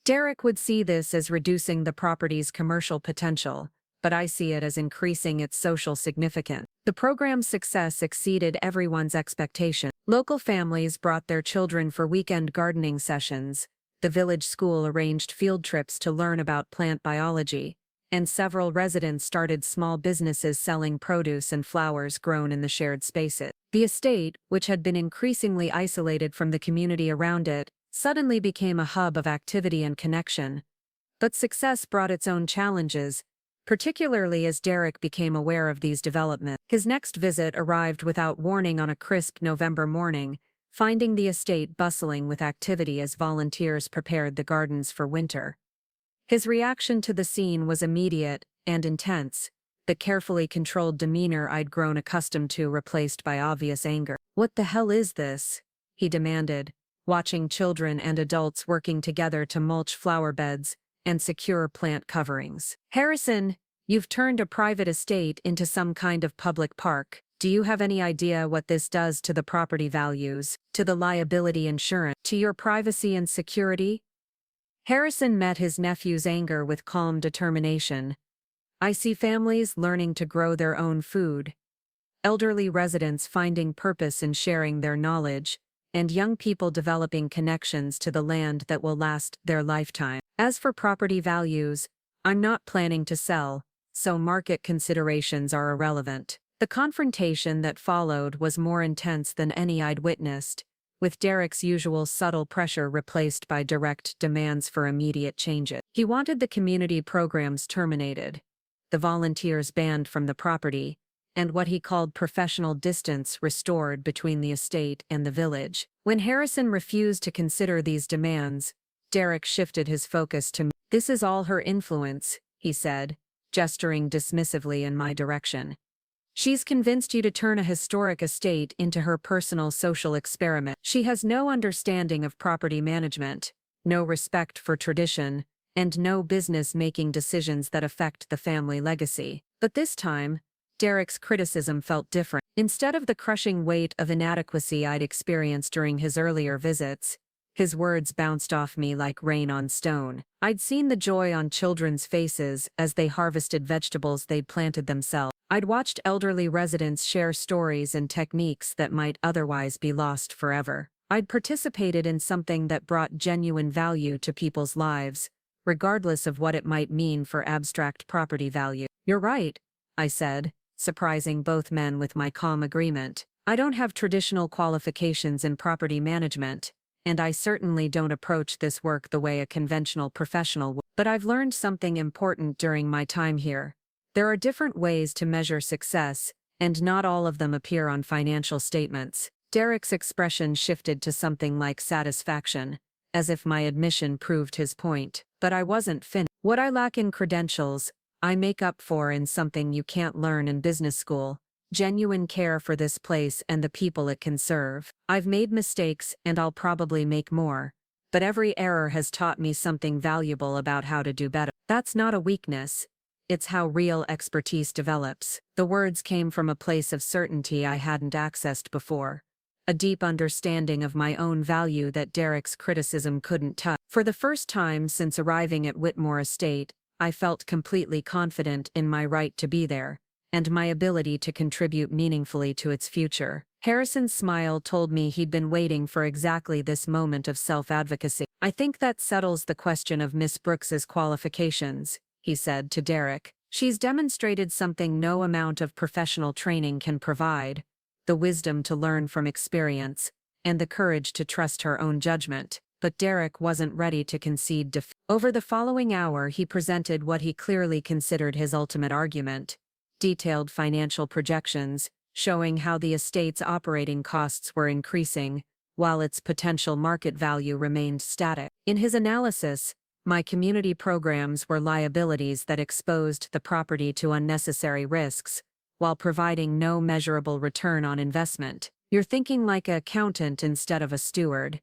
Speaker 1: Derek would see this as reducing the property's commercial potential, but I see it as increasing its social significance. The program's success exceeded everyone's expectation. Local families brought their children for weekend gardening sessions, the village school arranged field trips to learn about plant biology, and several residents started small businesses selling produce and flowers grown in the shared spaces. The estate, which had been increasingly isolated from the community around it, suddenly became a hub of activity and connection. But success brought its own challenges, particularly as Derek became aware of these developments. His next visit arrived without warning on a crisp November morning, finding the estate bustling with activity as volunteers prepared the gardens for winter. His reaction to the scene was immediate and intense, the carefully controlled demeanor I'd grown accustomed to replaced by obvious anger. "What the hell is this?" he demanded, watching children and adults working together to mulch flower beds and secure plant coverings. "Harrison, you've turned a private estate into some kind of public park. Do you have any idea what this does to the property values, to the liability insurance, to your privacy and security?" Harrison met his nephew's anger with calm determination. "I see families learning to grow their own food, elderly residents finding purpose in sharing their knowledge, and young people developing connections to the land that will last their lifetime. As for property values, I'm not planning to sell, so market considerations are irrelevant." The confrontation that followed was more intense than any I'd witnessed, with Derek's usual subtle pressure replaced by direct demands for immediate changes. He wanted the community programs terminated, the volunteers banned from the property, and what he called professional distance restored between the estate and the village. When Harrison refused to consider these demands, Derek shifted his focus to me. "This is all her influence," he said, gesturing dismissively in my direction. "She's convinced you to turn a historic estate into her personal social experiment. She has no understanding of property management, no respect for tradition, and no business making decisions that affect the family legacy." But this time, Derek's criticism felt different. Instead of the crushing weight of inadequacy I'd experienced during his earlier visits, his words bounced off me like rain on stone. I'd seen the joy on children's faces as they harvested vegetables they'd planted themselves. I'd watched elderly residents share stories and techniques that might otherwise be lost forever. I'd participated in something that brought genuine value to people's lives, regardless of what it might mean for abstract property value. "You're right," I said, surprising both men with my calm agreement. "I don't have traditional qualifications in property management, and I certainly don't approach this work the way a conventional professional would. But I've learned something important during my time here. There are different ways to measure success, and not all of them appear on financial statements." Derek's expression shifted to something like satisfaction, as if my admission proved his point. But I wasn't finished. "What I lack in credentials, I make up for in something you can't learn in business school: genuine care for this place and the people it can serve. I've made mistakes and I'll probably make more, but every error has taught me something valuable about how to do better. That's not a weakness. It's how real expertise develops." The words came from a place of certainty I hadn't accessed before, a deep understanding of my own value that Derek's criticism couldn't touch. For the first time since arriving at Whitmore Estate, I felt completely confident in my right to be there, and my ability to contribute meaningfully to its future. Harrison's smile told me he'd been waiting for exactly this moment of self-advocacy. "I think that settles the question of Miss Brooks's qualifications," he said to Derek. "She's demonstrated something no amount of professional training can provide: the wisdom to learn from experience, and the courage to trust her own judgment." But Derek wasn't ready to concede defeat. Over the following hour, he presented what he clearly considered his ultimate argument: detailed financial projections, showing how the estate's operating costs were increasing, while its potential market value remained static. In his analysis, my community programs were liabilities that exposed the property to unnecessary risks, while providing no measurable return on investment. "You're thinking like an accountant instead of a steward,"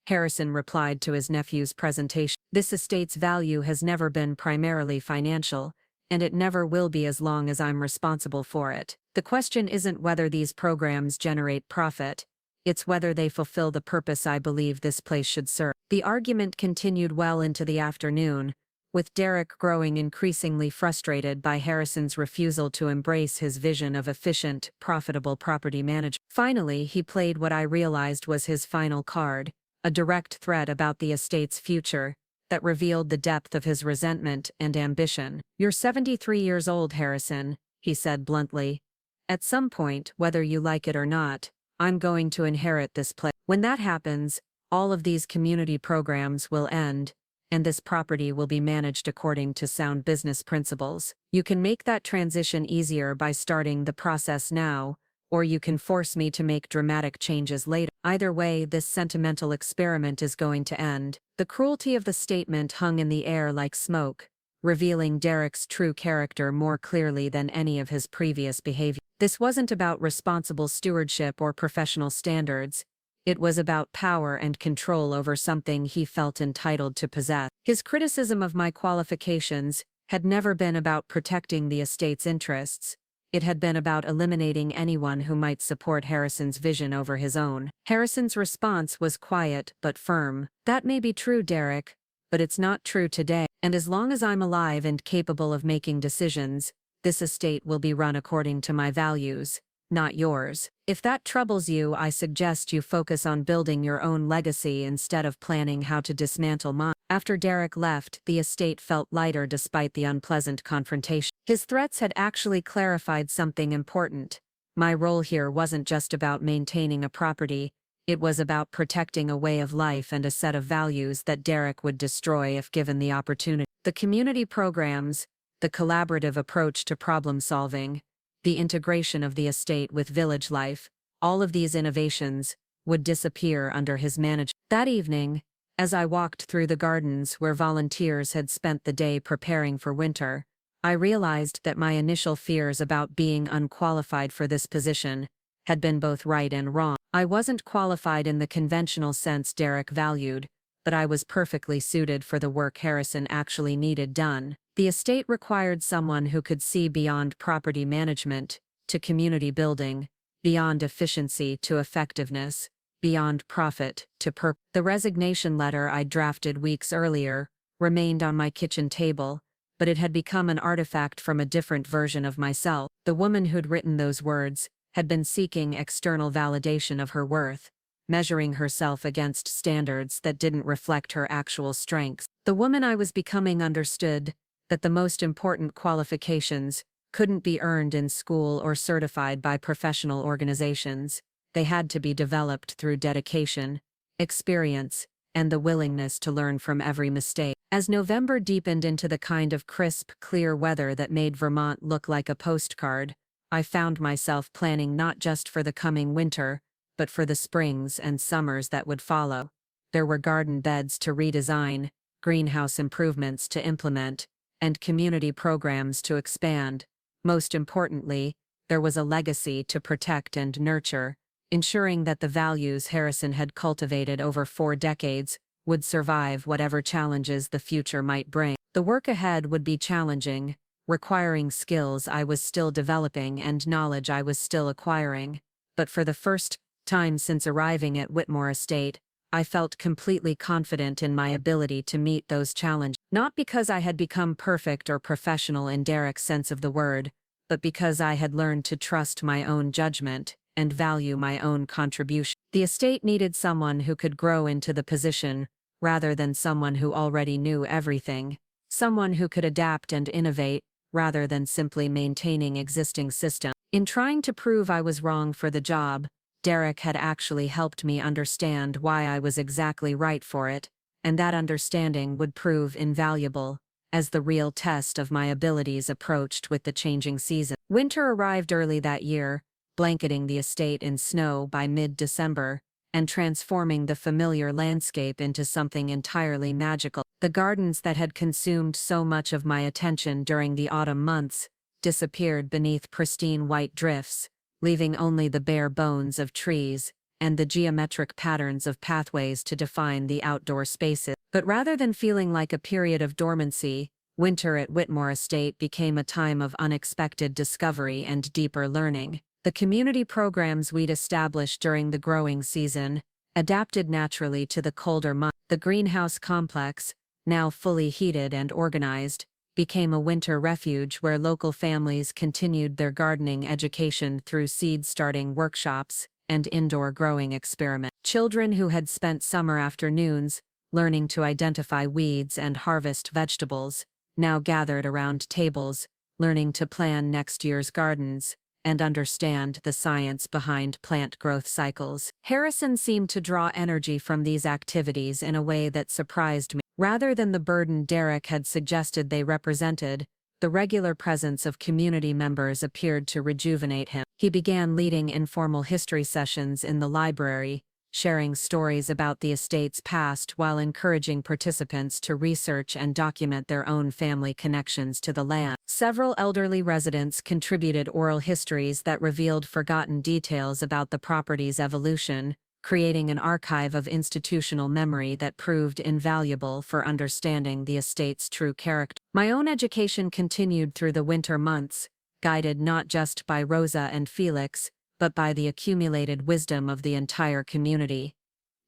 Speaker 1: Harrison replied to his nephew's presentation. "This estate's value has never been primarily financial, and it never will be as long as I'm responsible for it. The question isn't whether these programs generate profit, it's whether they fulfill the purpose I believe this place should serve." The argument continued well into the afternoon, with Derek growing increasingly frustrated by Harrison's refusal to embrace his vision of efficient, profitable property management. Finally, he played what I realized was his final card: a direct threat about the estate's future that revealed the depth of his resentment and ambition. "You're 73 years old, Harrison," he said bluntly. "At some point, whether you like it or not, I'm going to inherit this place. When that happens, all of these community programs will end, and this property will be managed according to sound business principles. You can make that transition easier by starting the process now, or you can force me to make dramatic changes later. Either way, this sentimental experiment is going to end." The cruelty of the statement hung in the air like smoke, revealing Derek's true character more clearly than any of his previous behavior. This wasn't about responsible stewardship or professional standards. It was about power and control over something he felt entitled to possess. His criticism of my qualifications had never been about protecting the estate's interests. It had been about eliminating anyone who might support Harrison's vision over his own. Harrison's response was quiet but firm. "That may be true, Derek, but it's not true today. And as long as I'm alive and capable of making decisions, this estate will be run according to my values, not yours. If that troubles you, I suggest you focus on building your own legacy instead of planning how to dismantle mine." After Derek left, the estate felt lighter despite the unpleasant confrontation. His threats had actually clarified something important. My role here wasn't just about maintaining a property, it was about protecting a way of life and a set of values that Derek would destroy if given the opportunity. The community programs, the collaborative approach to problem solving, the integration of the estate with village life, all of these innovations would disappear under his management. That evening, as I walked through the gardens where volunteers had spent the day preparing for winter, I realized that my initial fears about being unqualified for this position had been both right and wrong. I wasn't qualified in the conventional sense Derek valued, but I was perfectly suited for the work Harrison actually needed done. The estate required someone who could see beyond property management to community building, beyond efficiency to effectiveness, beyond profit to purpose. The resignation letter I'd drafted weeks earlier remained on my kitchen table, but it had become an artifact from a different version of myself. The woman who'd written those words had been seeking external validation of her worth, measuring herself against standards that didn't reflect her actual strengths. The woman I was becoming understood that the most important qualifications couldn't be earned in school or certified by professional organizations. They had to be developed through dedication, experience, and the willingness to learn from every mistake. As November deepened into the kind of crisp, clear weather that made Vermont look like a postcard, I found myself planning not just for the coming winter, but for the springs and summers that would follow. There were garden beds to redesign, greenhouse improvements to implement, and community programs to expand. Most importantly, there was a legacy to protect and nurture, ensuring that the values Harrison had cultivated over 4 decades would survive whatever challenges the future might bring. The work ahead would be challenging, requiring skills I was still developing and knowledge I was still acquiring. But for the first time since arriving at Whitmore Estate, I felt completely confident in my ability to meet those challenges. Not because I had become perfect or professional in Derek's sense of the word, but because I had learned to trust my own judgment and value my own contribution. The estate needed someone who could grow into the position, rather than someone who already knew everything. Someone who could adapt and innovate, rather than simply maintaining existing systems. In trying to prove I was wrong for the job, Derek had actually helped me understand why I was exactly right for it, and that understanding would prove invaluable as the real test of my abilities approached with the changing season. Winter arrived early that year, blanketing the estate in snow by mid-December, and transforming the familiar landscape into something entirely magical. The gardens that had consumed so much of my attention during the autumn months disappeared beneath pristine white drifts, leaving only the bare bones of trees and the geometric patterns of pathways to define the outdoor spaces. But rather than feeling like a period of dormancy, winter at Whitmore Estate became a time of unexpected discovery and deeper learning. The community programs we'd established during the growing season adapted naturally to the colder months. The greenhouse complex, now fully heated and organized, became a winter refuge where local families continued their gardening education through seed-starting workshops and indoor growing experiments. Children who had spent summer afternoons learning to identify weeds and harvest vegetables now gathered around tables, learning to plan next year's gardens and understand the science behind plant growth cycles. Harrison seemed to draw energy from these activities in a way that surprised me. Rather than the burden Derek had suggested they represented, the regular presence of community members appeared to rejuvenate him. He began leading informal history sessions in the library, sharing stories about the estate's past while encouraging participants to research and document their own family connections to the land. Several elderly residents contributed oral histories that revealed forgotten details about the property's evolution, creating an archive of institutional memory that proved invaluable for understanding the estate's true character. My own education continued through the winter months, guided not just by Rosa and Felix, but by the accumulated wisdom of the entire community.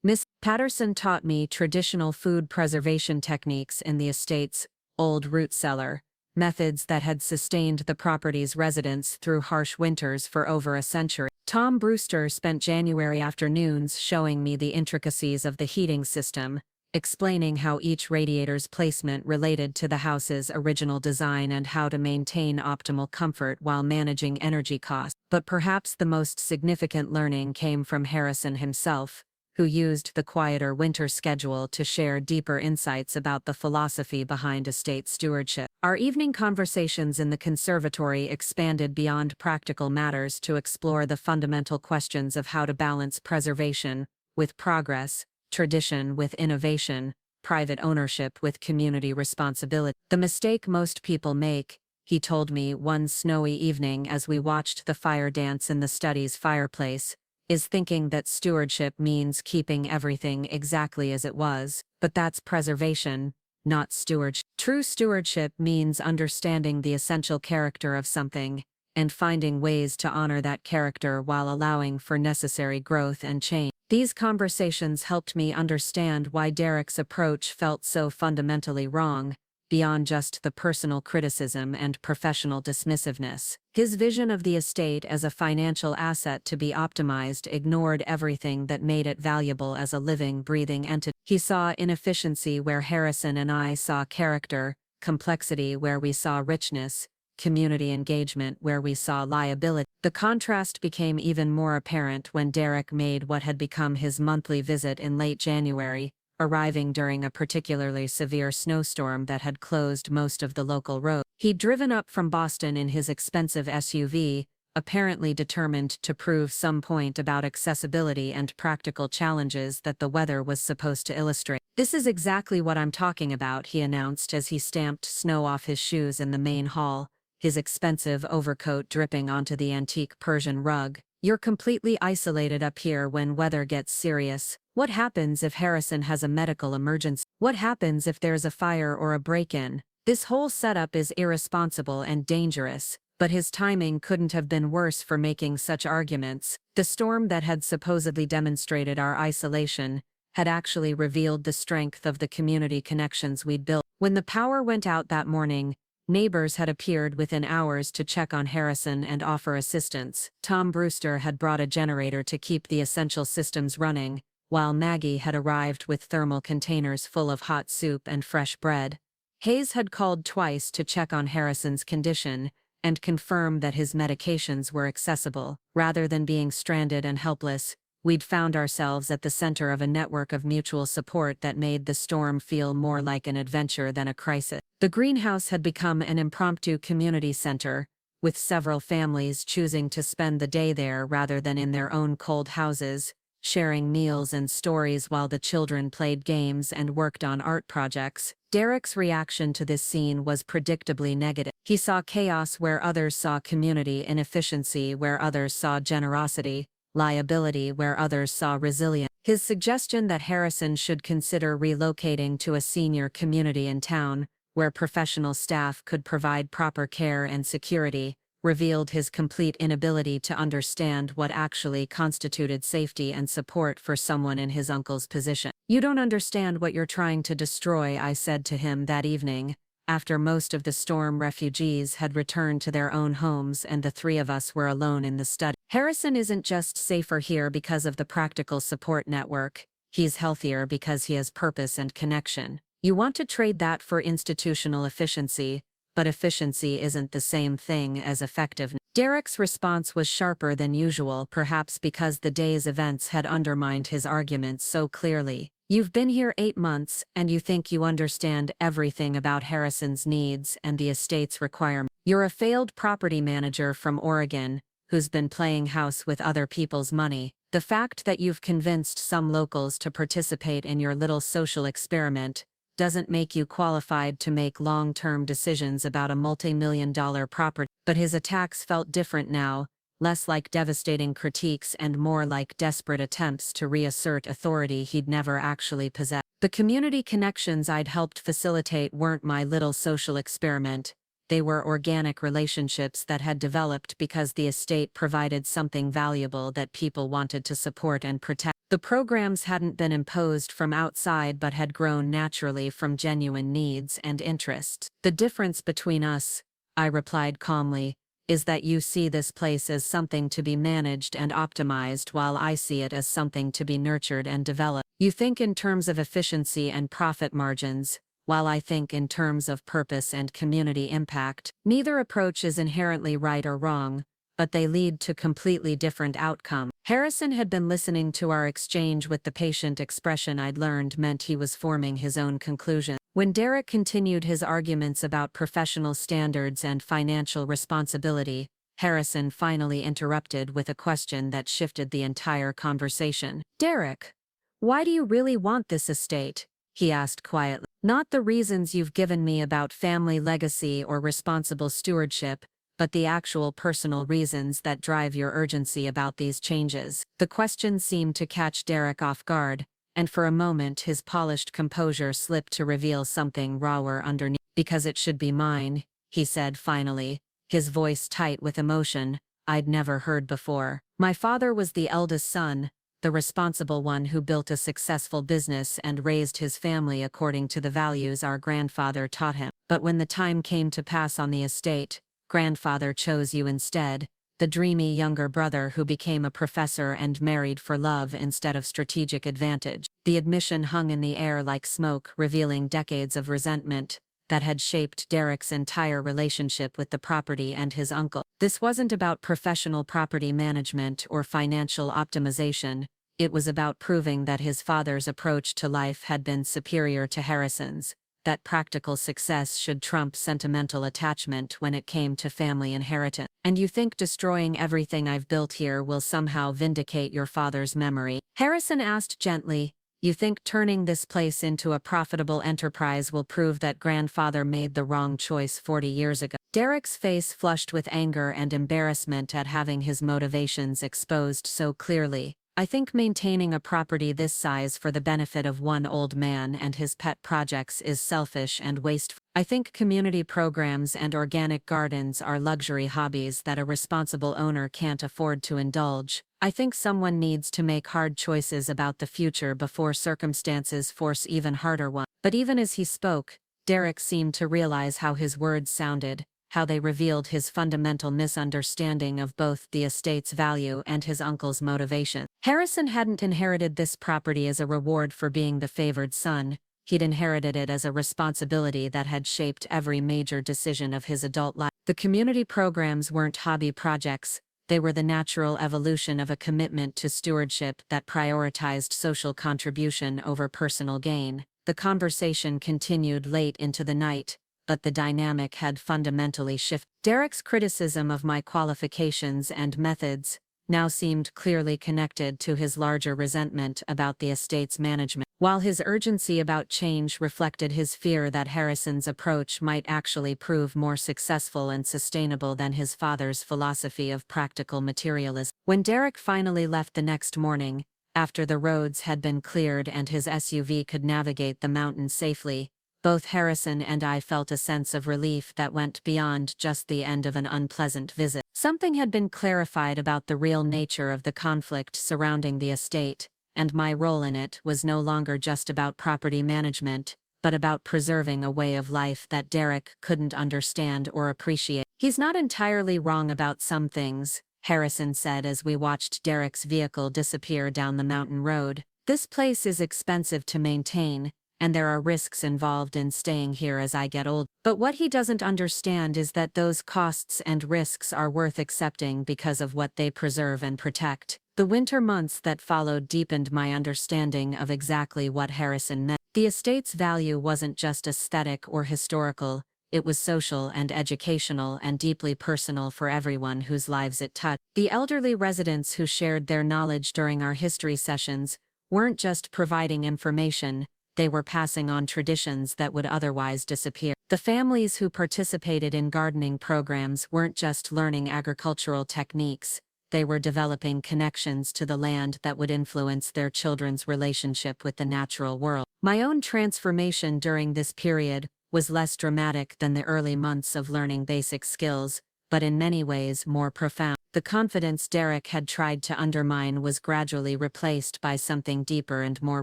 Speaker 1: Miss Patterson taught me traditional food preservation techniques in the estate's old root cellar, methods that had sustained the property's residents through harsh winters for over a century. Tom Brewster spent January afternoons showing me the intricacies of the heating system, explaining how each radiator's placement related to the house's original design and how to maintain optimal comfort while managing energy costs. But perhaps the most significant learning came from Harrison himself, who used the quieter winter schedule to share deeper insights about the philosophy behind estate stewardship. Our evening conversations in the conservatory expanded beyond practical matters to explore the fundamental questions of how to balance preservation with progress, tradition with innovation, private ownership with community responsibility. The mistake most people make, he told me one snowy evening as we watched the fire dance in the study's fireplace, is thinking that stewardship means keeping everything exactly as it was, but that's preservation, not stewardship. True stewardship means understanding the essential character of something, and finding ways to honor that character while allowing for necessary growth and change. These conversations helped me understand why Derek's approach felt so fundamentally wrong, beyond just the personal criticism and professional dismissiveness. His vision of the estate as a financial asset to be optimized ignored everything that made it valuable as a living, breathing entity. He saw inefficiency where Harrison and I saw character, complexity where we saw richness, community engagement where we saw liability. The contrast became even more apparent when Derek made what had become his monthly visit in late January, arriving during a particularly severe snowstorm that had closed most of the local roads. He'd driven up from Boston in his expensive SUV, apparently determined to prove some point about accessibility and practical challenges that the weather was supposed to illustrate. "This is exactly what I'm talking about," he announced as he stamped snow off his shoes in the main hall, his expensive overcoat dripping onto the antique Persian rug. "You're completely isolated up here when weather gets serious. What happens if Harrison has a medical emergency? What happens if there's a fire or a break-in? This whole setup is irresponsible and dangerous." But his timing couldn't have been worse for making such arguments. The storm that had supposedly demonstrated our isolation had actually revealed the strength of the community connections we'd built. When the power went out that morning, Neighbors had appeared within hours to check on Harrison and offer assistance. Tom Brewster had brought a generator to keep the essential systems running, while Maggie had arrived with thermal containers full of hot soup and fresh bread. Hayes had called twice to check on Harrison's condition and confirm that his medications were accessible. Rather than being stranded and helpless, we'd found ourselves at the center of a network of mutual support that made the storm feel more like an adventure than a crisis. The greenhouse had become an impromptu community center, with several families choosing to spend the day there rather than in their own cold houses, sharing meals and stories while the children played games and worked on art projects. Derek's reaction to this scene was predictably negative. He saw chaos where others saw community, inefficiency where others saw generosity, liability where others saw resilience. His suggestion that Harrison should consider relocating to a senior community in town, where professional staff could provide proper care and security, revealed his complete inability to understand what actually constituted safety and support for someone in his uncle's position. "You don't understand what you're trying to destroy," I said to him that evening, after most of the storm refugees had returned to their own homes and the three of us were alone in the study. "Harrison isn't just safer here because of the practical support network, he's healthier because he has purpose and connection. You want to trade that for institutional efficiency, but efficiency isn't the same thing as effectiveness." Derek's response was sharper than usual, perhaps because the day's events had undermined his arguments so clearly. "You've been here 8 months, and you think you understand everything about Harrison's needs and the estate's requirements. You're a failed property manager from Oregon, who's been playing house with other people's money. The fact that you've convinced some locals to participate in your little social experiment doesn't make you qualified to make long-term decisions about a multi-million-dollar property." But his attacks felt different now, less like devastating critiques and more like desperate attempts to reassert authority he'd never actually possessed. "The community connections I'd helped facilitate weren't my little social experiment. They were organic relationships that had developed because the estate provided something valuable that people wanted to support and protect. The programs hadn't been imposed from outside but had grown naturally from genuine needs and interests. The difference between us," I replied calmly, "is that you see this place as something to be managed and optimized while I see it as something to be nurtured and developed. You think in terms of efficiency and profit margins, while I think in terms of purpose and community impact. Neither approach is inherently right or wrong, but they lead to completely different outcomes." Harrison had been listening to our exchange with the patient expression I'd learned meant he was forming his own conclusion. When Derek continued his arguments about professional standards and financial responsibility, Harrison finally interrupted with a question that shifted the entire conversation. "Derek, why do you really want this estate?" he asked quietly. "Not the reasons you've given me about family legacy or responsible stewardship, but the actual personal reasons that drive your urgency about these changes." The question seemed to catch Derek off guard, and for a moment his polished composure slipped to reveal something rawer underneath. "Because it should be mine," he said finally, his voice tight with emotion I'd never heard before. "My father was the eldest son, the responsible one who built a successful business and raised his family according to the values our grandfather taught him. But when the time came to pass on the estate, grandfather chose you instead, the dreamy younger brother who became a professor and married for love instead of strategic advantage." The admission hung in the air like smoke, revealing decades of resentment that had shaped Derek's entire relationship with the property and his uncle. This wasn't about professional property management or financial optimization. It was about proving that his father's approach to life had been superior to Harrison's, that practical success should trump sentimental attachment when it came to family inheritance. "And you think destroying everything I've built here will somehow vindicate your father's memory?" Harrison asked gently. "You think turning this place into a profitable enterprise will prove that grandfather made the wrong choice 40 years ago?" Derek's face flushed with anger and embarrassment at having his motivations exposed so clearly. "I think maintaining a property this size for the benefit of one old man and his pet projects is selfish and wasteful. I think community programs and organic gardens are luxury hobbies that a responsible owner can't afford to indulge. I think someone needs to make hard choices about the future before circumstances force even harder ones." But even as he spoke, Derek seemed to realize how his words sounded, how they revealed his fundamental misunderstanding of both the estate's value and his uncle's motivation. Harrison hadn't inherited this property as a reward for being the favored son. He'd inherited it as a responsibility that had shaped every major decision of his adult life. The community programs weren't hobby projects. They were the natural evolution of a commitment to stewardship that prioritized social contribution over personal gain. The conversation continued late into the night, but the dynamic had fundamentally shifted. Derek's criticism of my qualifications and methods now seemed clearly connected to his larger resentment about the estate's management. While his urgency about change reflected his fear that Harrison's approach might actually prove more successful and sustainable than his father's philosophy of practical materialism. When Derek finally left the next morning, after the roads had been cleared and his SUV could navigate the mountain safely, both Harrison and I felt a sense of relief that went beyond just the end of an unpleasant visit. Something had been clarified about the real nature of the conflict surrounding the estate, and my role in it was no longer just about property management, but about preserving a way of life that Derek couldn't understand or appreciate. "He's not entirely wrong about some things," Harrison said as we watched Derek's vehicle disappear down the mountain road. "This place is expensive to maintain, and there are risks involved in staying here as I get old. But what he doesn't understand is that those costs and risks are worth accepting because of what they preserve and protect." The winter months that followed deepened my understanding of exactly what Harrison meant. The estate's value wasn't just aesthetic or historical, it was social and educational and deeply personal for everyone whose lives it touched. The elderly residents who shared their knowledge during our history sessions weren't just providing information, they were passing on traditions that would otherwise disappear. The families who participated in gardening programs weren't just learning agricultural techniques, they were developing connections to the land that would influence their children's relationship with the natural world. My own transformation during this period was less dramatic than the early months of learning basic skills, but in many ways more profound. The confidence Derek had tried to undermine was gradually replaced by something deeper and more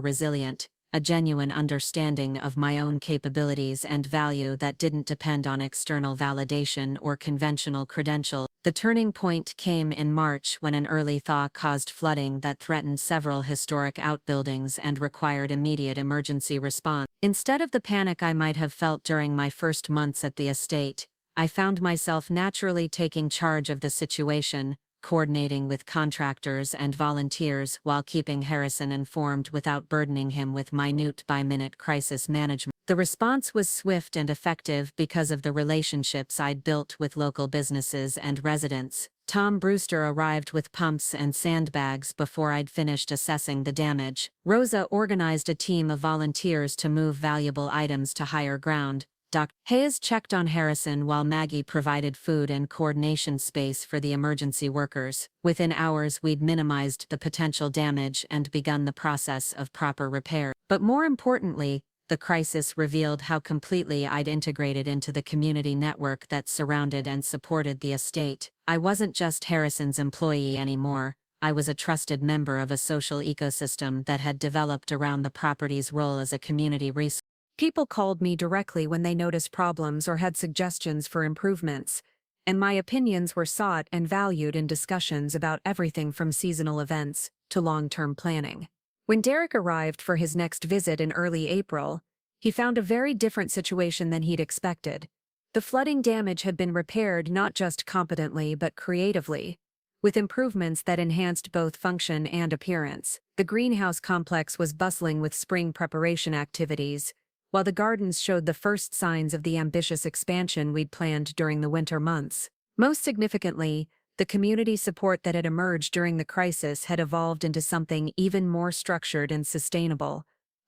Speaker 1: resilient, a genuine understanding of my own capabilities and value that didn't depend on external validation or conventional credentials. The turning point came in March when an early thaw caused flooding that threatened several historic outbuildings and required immediate emergency response. Instead of the panic I might have felt during my first months at the estate, I found myself naturally taking charge of the situation, coordinating with contractors and volunteers while keeping Harrison informed without burdening him with minute-by-minute crisis management. The response was swift and effective because of the relationships I'd built with local businesses and residents. Tom Brewster arrived with pumps and sandbags before I'd finished assessing the damage. Rosa organized a team of volunteers to move valuable items to higher ground. Dr. Hayes checked on Harrison while Maggie provided food and coordination space for the emergency workers. Within hours we'd minimized the potential damage and begun the process of proper repair. But more importantly, the crisis revealed how completely I'd integrated into the community network that surrounded and supported the estate. I wasn't just Harrison's employee anymore, I was a trusted member of a social ecosystem that had developed around the property's role as a community resource. People called me directly when they noticed problems or had suggestions for improvements, and my opinions were sought and valued in discussions about everything from seasonal events to long-term planning. When Derek arrived for his next visit in early April, he found a very different situation than he'd expected. The flooding damage had been repaired not just competently but creatively, with improvements that enhanced both function and appearance. The greenhouse complex was bustling with spring preparation activities, while the gardens showed the first signs of the ambitious expansion we'd planned during the winter months. Most significantly, the community support that had emerged during the crisis had evolved into something even more structured and sustainable.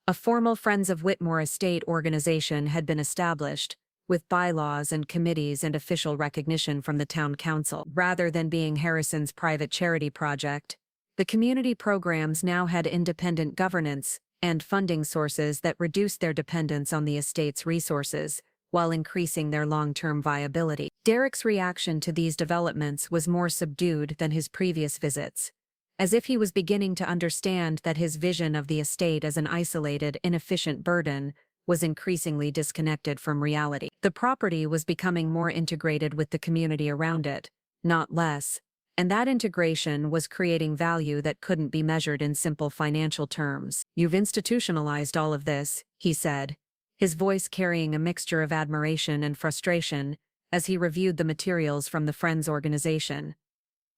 Speaker 1: A formal Friends of Whitmore Estate organization had been established, with bylaws and committees and official recognition from the town council. Rather than being Harrison's private charity project, the community programs now had independent governance and funding sources that reduced their dependence on the estate's resources, while increasing their long-term viability. Derek's reaction to these developments was more subdued than his previous visits, as if he was beginning to understand that his vision of the estate as an isolated, inefficient burden was increasingly disconnected from reality. The property was becoming more integrated with the community around it, not less, and that integration was creating value that couldn't be measured in simple financial terms. "You've institutionalized all of this," he said, his voice carrying a mixture of admiration and frustration as he reviewed the materials from the Friends organization.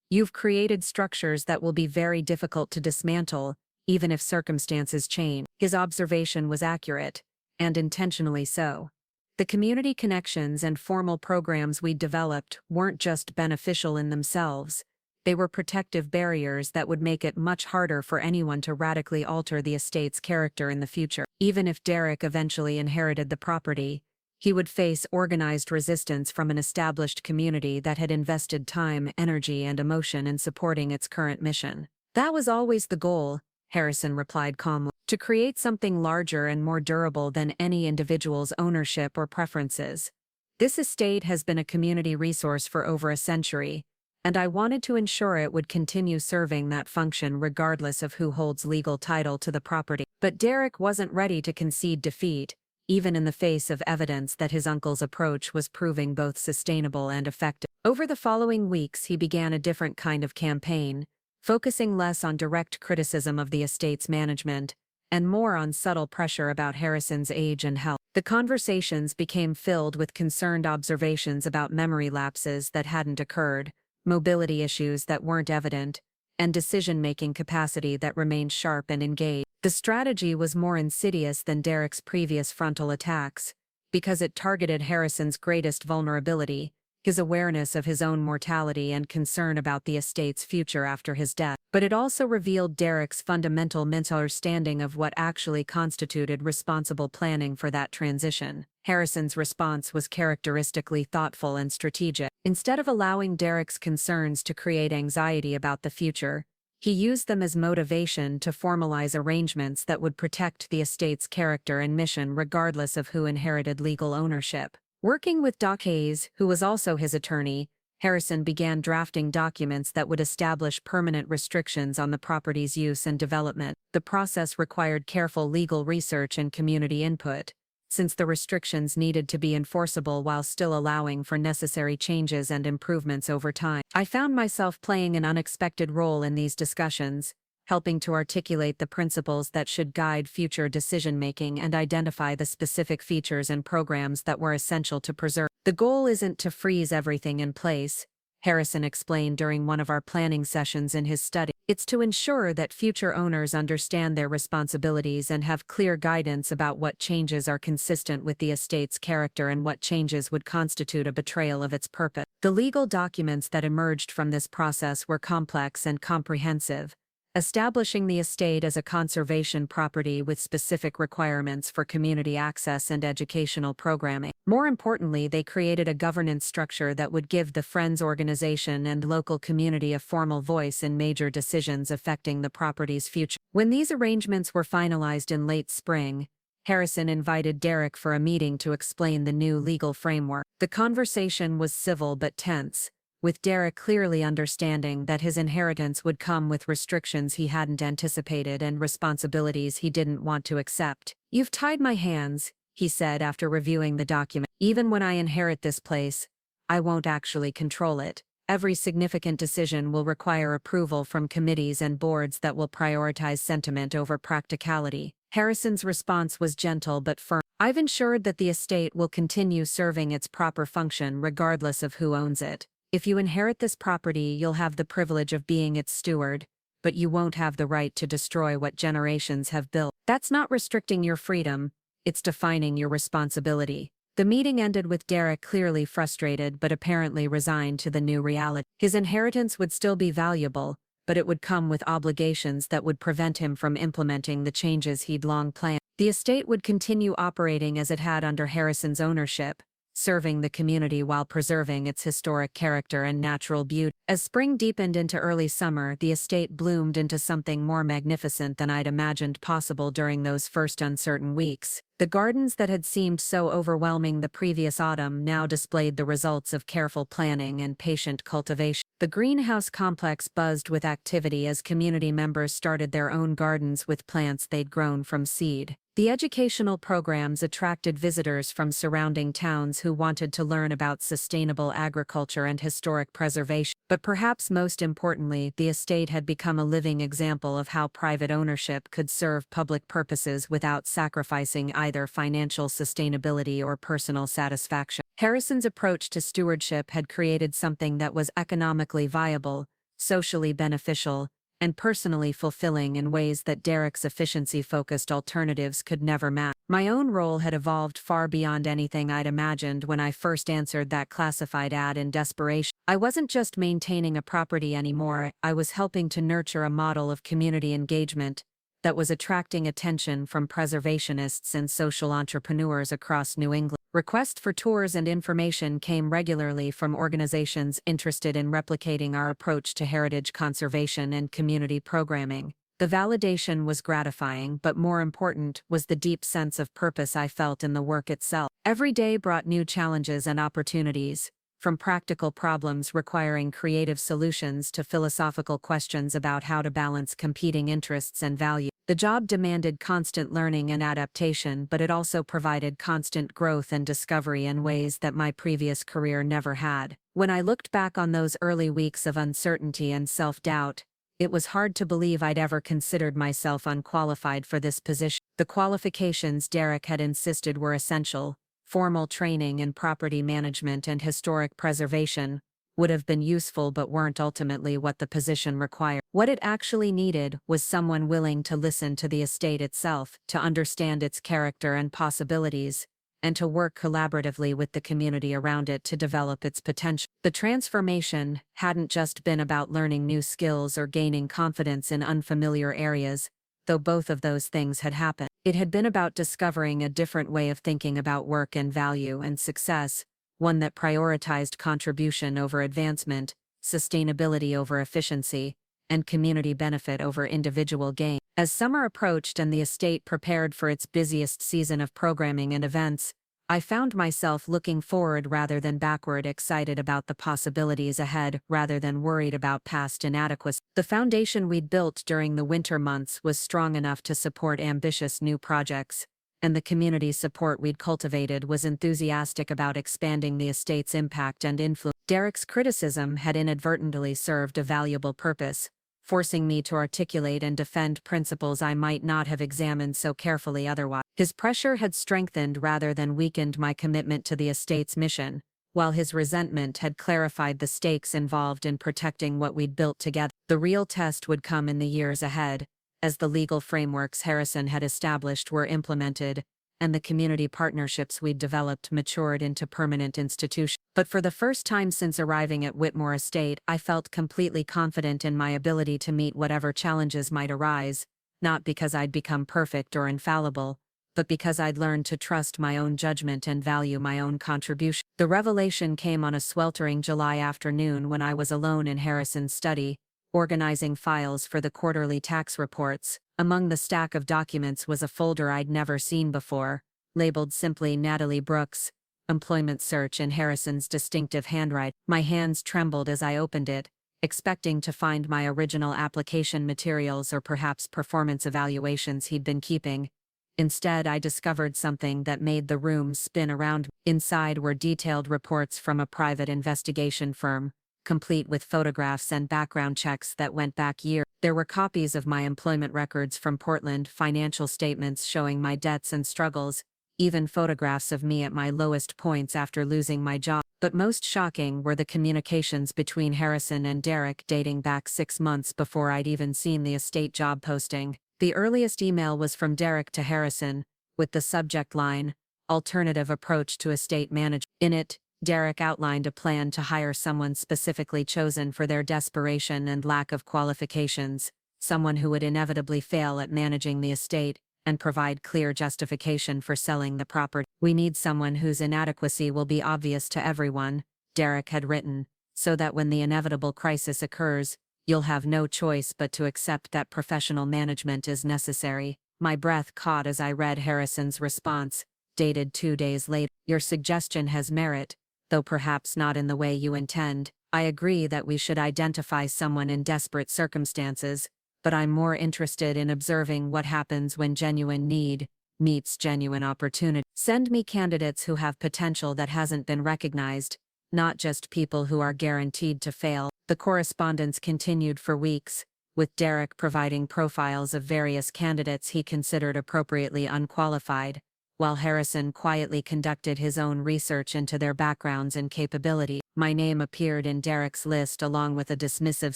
Speaker 1: "You've created structures that will be very difficult to dismantle, even if circumstances change." His observation was accurate, and intentionally so. The community connections and formal programs we'd developed weren't just beneficial in themselves, they were protective barriers that would make it much harder for anyone to radically alter the estate's character in the future. Even if Derek eventually inherited the property, he would face organized resistance from an established community that had invested time, energy, and emotion in supporting its current mission. "That was always the goal," Harrison replied calmly, "to create something larger and more durable than any individual's ownership or preferences. This estate has been a community resource for over a century, and I wanted to ensure it would continue serving that function regardless of who holds legal title to the property." But Derek wasn't ready to concede defeat, even in the face of evidence that his uncle's approach was proving both sustainable and effective. Over the following weeks, he began a different kind of campaign, focusing less on direct criticism of the estate's management and more on subtle pressure about Harrison's age and health. The conversations became filled with concerned observations about memory lapses that hadn't occurred, mobility issues that weren't evident, and decision-making capacity that remained sharp and engaged. The strategy was more insidious than Derek's previous frontal attacks, because it targeted Harrison's greatest vulnerability, his awareness of his own mortality and concern about the estate's future after his death. But it also revealed Derek's fundamental misunderstanding of what actually constituted responsible planning for that transition. Harrison's response was characteristically thoughtful and strategic. Instead of allowing Derek's concerns to create anxiety about the future, he used them as motivation to formalize arrangements that would protect the estate's character and mission regardless of who inherited legal ownership. Working with Doc Hayes, who was also his attorney, Harrison began drafting documents that would establish permanent restrictions on the property's use and development. The process required careful legal research and community input, since the restrictions needed to be enforceable while still allowing for necessary changes and improvements over time. I found myself playing an unexpected role in these discussions, helping to articulate the principles that should guide future decision-making and identify the specific features and programs that were essential to preserve. "The goal isn't to freeze everything in place," Harrison explained during one of our planning sessions in his study. "It's to ensure that future owners understand their responsibilities and have clear guidance about what changes are consistent with the estate's character and what changes would constitute a betrayal of its purpose." The legal documents that emerged from this process were complex and comprehensive, establishing the estate as a conservation property with specific requirements for community access and educational programming. More importantly, they created a governance structure that would give the Friends organization and local community a formal voice in major decisions affecting the property's future. When these arrangements were finalized in late spring, Harrison invited Derek for a meeting to explain the new legal framework. The conversation was civil but tense, with Derek clearly understanding that his inheritance would come with restrictions he hadn't anticipated and responsibilities he didn't want to accept. "You've tied my hands," he said after reviewing the document. "Even when I inherit this place, I won't actually control it. Every significant decision will require approval from committees and boards that will prioritize sentiment over practicality." Harrison's response was gentle but firm. "I've ensured that the estate will continue serving its proper function regardless of who owns it. If you inherit this property, you'll have the privilege of being its steward, but you won't have the right to destroy what generations have built. That's not restricting your freedom, it's defining your responsibility." The meeting ended with Derek clearly frustrated but apparently resigned to the new reality. His inheritance would still be valuable, but it would come with obligations that would prevent him from implementing the changes he'd long planned. The estate would continue operating as it had under Harrison's ownership, serving the community while preserving its historic character and natural beauty. As spring deepened into early summer, the estate bloomed into something more magnificent than I'd imagined possible during those first uncertain weeks. The gardens that had seemed so overwhelming the previous autumn now displayed the results of careful planning and patient cultivation. The greenhouse complex buzzed with activity as community members started their own gardens with plants they'd grown from seed. The educational programs attracted visitors from surrounding towns who wanted to learn about sustainable agriculture and historic preservation. But perhaps most importantly, the estate had become a living example of how private ownership could serve public purposes without sacrificing either financial sustainability or personal satisfaction. Harrison's approach to stewardship had created something that was economically viable, socially beneficial, and personally fulfilling in ways that Derek's efficiency-focused alternatives could never match. My own role had evolved far beyond anything I'd imagined when I first answered that classified ad in desperation. I wasn't just maintaining a property anymore, I was helping to nurture a model of community engagement that was attracting attention from preservationists and social entrepreneurs across New England. Requests for tours and information came regularly from organizations interested in replicating our approach to heritage conservation and community programming. The validation was gratifying, but more important was the deep sense of purpose I felt in the work itself. Every day brought new challenges and opportunities, from practical problems requiring creative solutions to philosophical questions about how to balance competing interests and values. The job demanded constant learning and adaptation, but it also provided constant growth and discovery in ways that my previous career never had. When I looked back on those early weeks of uncertainty and self-doubt, it was hard to believe I'd ever considered myself unqualified for this position. The qualifications Derek had insisted were essential: formal training in property management and historic preservation would have been useful but weren't ultimately what the position required. What it actually needed was someone willing to listen to the estate itself, to understand its character and possibilities, and to work collaboratively with the community around it to develop its potential. The transformation hadn't just been about learning new skills or gaining confidence in unfamiliar areas, though both of those things had happened. It had been about discovering a different way of thinking about work and value and success, one that prioritized contribution over advancement, sustainability over efficiency, and community benefit over individual gain. As summer approached and the estate prepared for its busiest season of programming and events, I found myself looking forward rather than backward, excited about the possibilities ahead rather than worried about past inadequacies. The foundation we'd built during the winter months was strong enough to support ambitious new projects, and the community support we'd cultivated was enthusiastic about expanding the estate's impact and influence. Derek's criticism had inadvertently served a valuable purpose, forcing me to articulate and defend principles I might not have examined so carefully otherwise. His pressure had strengthened rather than weakened my commitment to the estate's mission, while his resentment had clarified the stakes involved in protecting what we'd built together. The real test would come in the years ahead, as the legal frameworks Harrison had established were implemented, and the community partnerships we'd developed matured into permanent institutions. But for the first time since arriving at Whitmore Estate, I felt completely confident in my ability to meet whatever challenges might arise, not because I'd become perfect or infallible, but because I'd learned to trust my own judgment and value my own contribution. The revelation came on a sweltering July afternoon when I was alone in Harrison's study, organizing files for the quarterly tax reports. Among the stack of documents was a folder I'd never seen before, labeled simply Natalie Brooks, Employment Search, in Harrison's distinctive handwriting. My hands trembled as I opened it, expecting to find my original application materials or perhaps performance evaluations he'd been keeping. Instead, I discovered something that made the room spin around me. Inside were detailed reports from a private investigation firm, complete with photographs and background checks that went back years. There were copies of my employment records from Portland, financial statements showing my debts and struggles, even photographs of me at my lowest points after losing my job. But most shocking were the communications between Harrison and Derek dating back 6 months before I'd even seen the estate job posting. The earliest email was from Derek to Harrison, with the subject line, "Alternative Approach to Estate Management." In it, Derek outlined a plan to hire someone specifically chosen for their desperation and lack of qualifications, someone who would inevitably fail at managing the estate, and provide clear justification for selling the property. "We need someone whose inadequacy will be obvious to everyone," Derek had written, "so that when the inevitable crisis occurs, you'll have no choice but to accept that professional management is necessary." My breath caught as I read Harrison's response, dated 2 days later. Your suggestion has merit, though perhaps not in the way you intend. I agree that we should identify someone in desperate circumstances, but I'm more interested in observing what happens when genuine need meets genuine opportunity. Send me candidates who have potential that hasn't been recognized, not just people who are guaranteed to fail. The correspondence continued for weeks, with Derek providing profiles of various candidates he considered appropriately unqualified, while Harrison quietly conducted his own research into their backgrounds and capability. My name appeared in Derek's list along with a dismissive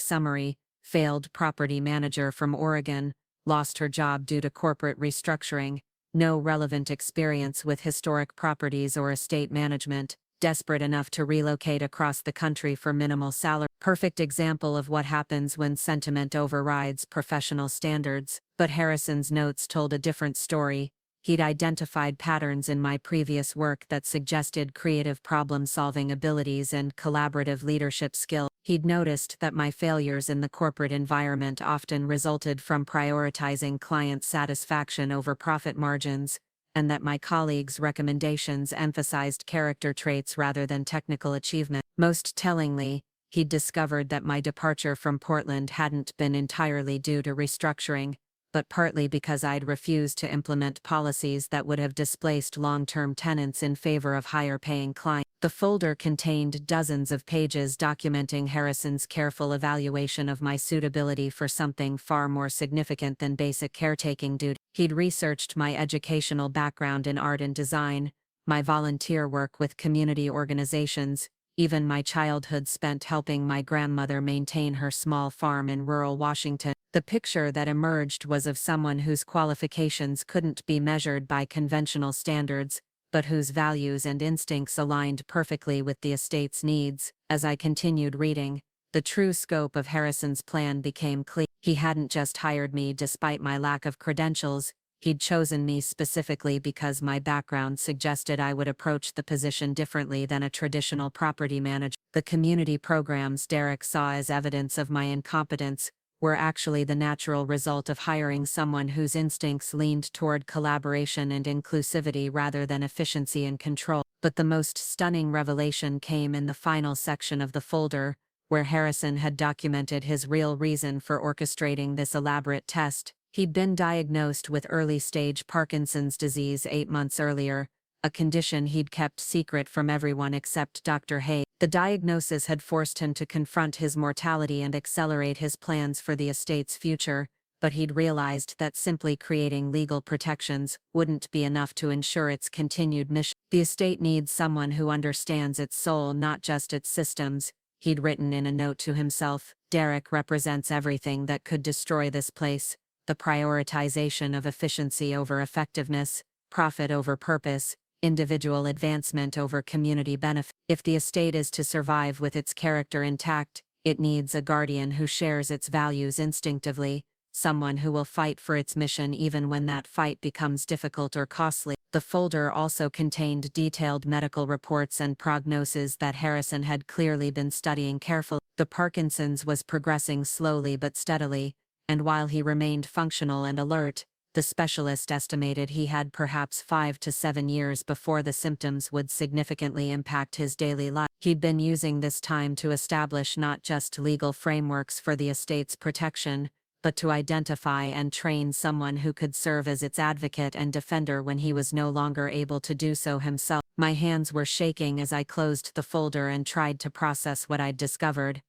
Speaker 1: summary: failed property manager from Oregon, lost her job due to corporate restructuring, no relevant experience with historic properties or estate management, desperate enough to relocate across the country for minimal salary. Perfect example of what happens when sentiment overrides professional standards. But Harrison's notes told a different story. He'd identified patterns in my previous work that suggested creative problem-solving abilities and collaborative leadership skill. He'd noticed that my failures in the corporate environment often resulted from prioritizing client satisfaction over profit margins, and that my colleagues' recommendations emphasized character traits rather than technical achievement. Most tellingly, he'd discovered that my departure from Portland hadn't been entirely due to restructuring, but partly because I'd refused to implement policies that would have displaced long-term tenants in favor of higher-paying clients. The folder contained dozens of pages documenting Harrison's careful evaluation of my suitability for something far more significant than basic caretaking duty. He'd researched my educational background in art and design, my volunteer work with community organizations, even my childhood spent helping my grandmother maintain her small farm in rural Washington. The picture that emerged was of someone whose qualifications couldn't be measured by conventional standards, but whose values and instincts aligned perfectly with the estate's needs. As I continued reading, the true scope of Harrison's plan became clear. He hadn't just hired me despite my lack of credentials. He'd chosen me specifically because my background suggested I would approach the position differently than a traditional property manager. The community programs Derek saw as evidence of my incompetence were actually the natural result of hiring someone whose instincts leaned toward collaboration and inclusivity rather than efficiency and control. But the most stunning revelation came in the final section of the folder, where Harrison had documented his real reason for orchestrating this elaborate test. He'd been diagnosed with early-stage Parkinson's disease 8 months earlier, a condition he'd kept secret from everyone except Dr. Hay. The diagnosis had forced him to confront his mortality and accelerate his plans for the estate's future, but he'd realized that simply creating legal protections wouldn't be enough to ensure its continued mission. The estate needs someone who understands its soul, not just its systems, he'd written in a note to himself. Derek represents everything that could destroy this place: the prioritization of efficiency over effectiveness, profit over purpose, individual advancement over community benefit. If the estate is to survive with its character intact, it needs a guardian who shares its values instinctively, someone who will fight for its mission even when that fight becomes difficult or costly. The folder also contained detailed medical reports and prognoses that Harrison had clearly been studying carefully. The Parkinson's was progressing slowly but steadily, and while he remained functional and alert, the specialist estimated he had perhaps 5 to 7 years before the symptoms would significantly impact his daily life. He'd been using this time to establish not just legal frameworks for the estate's protection, but to identify and train someone who could serve as its advocate and defender when he was no longer able to do so himself. My hands were shaking as I closed the folder and tried to process what I'd discovered.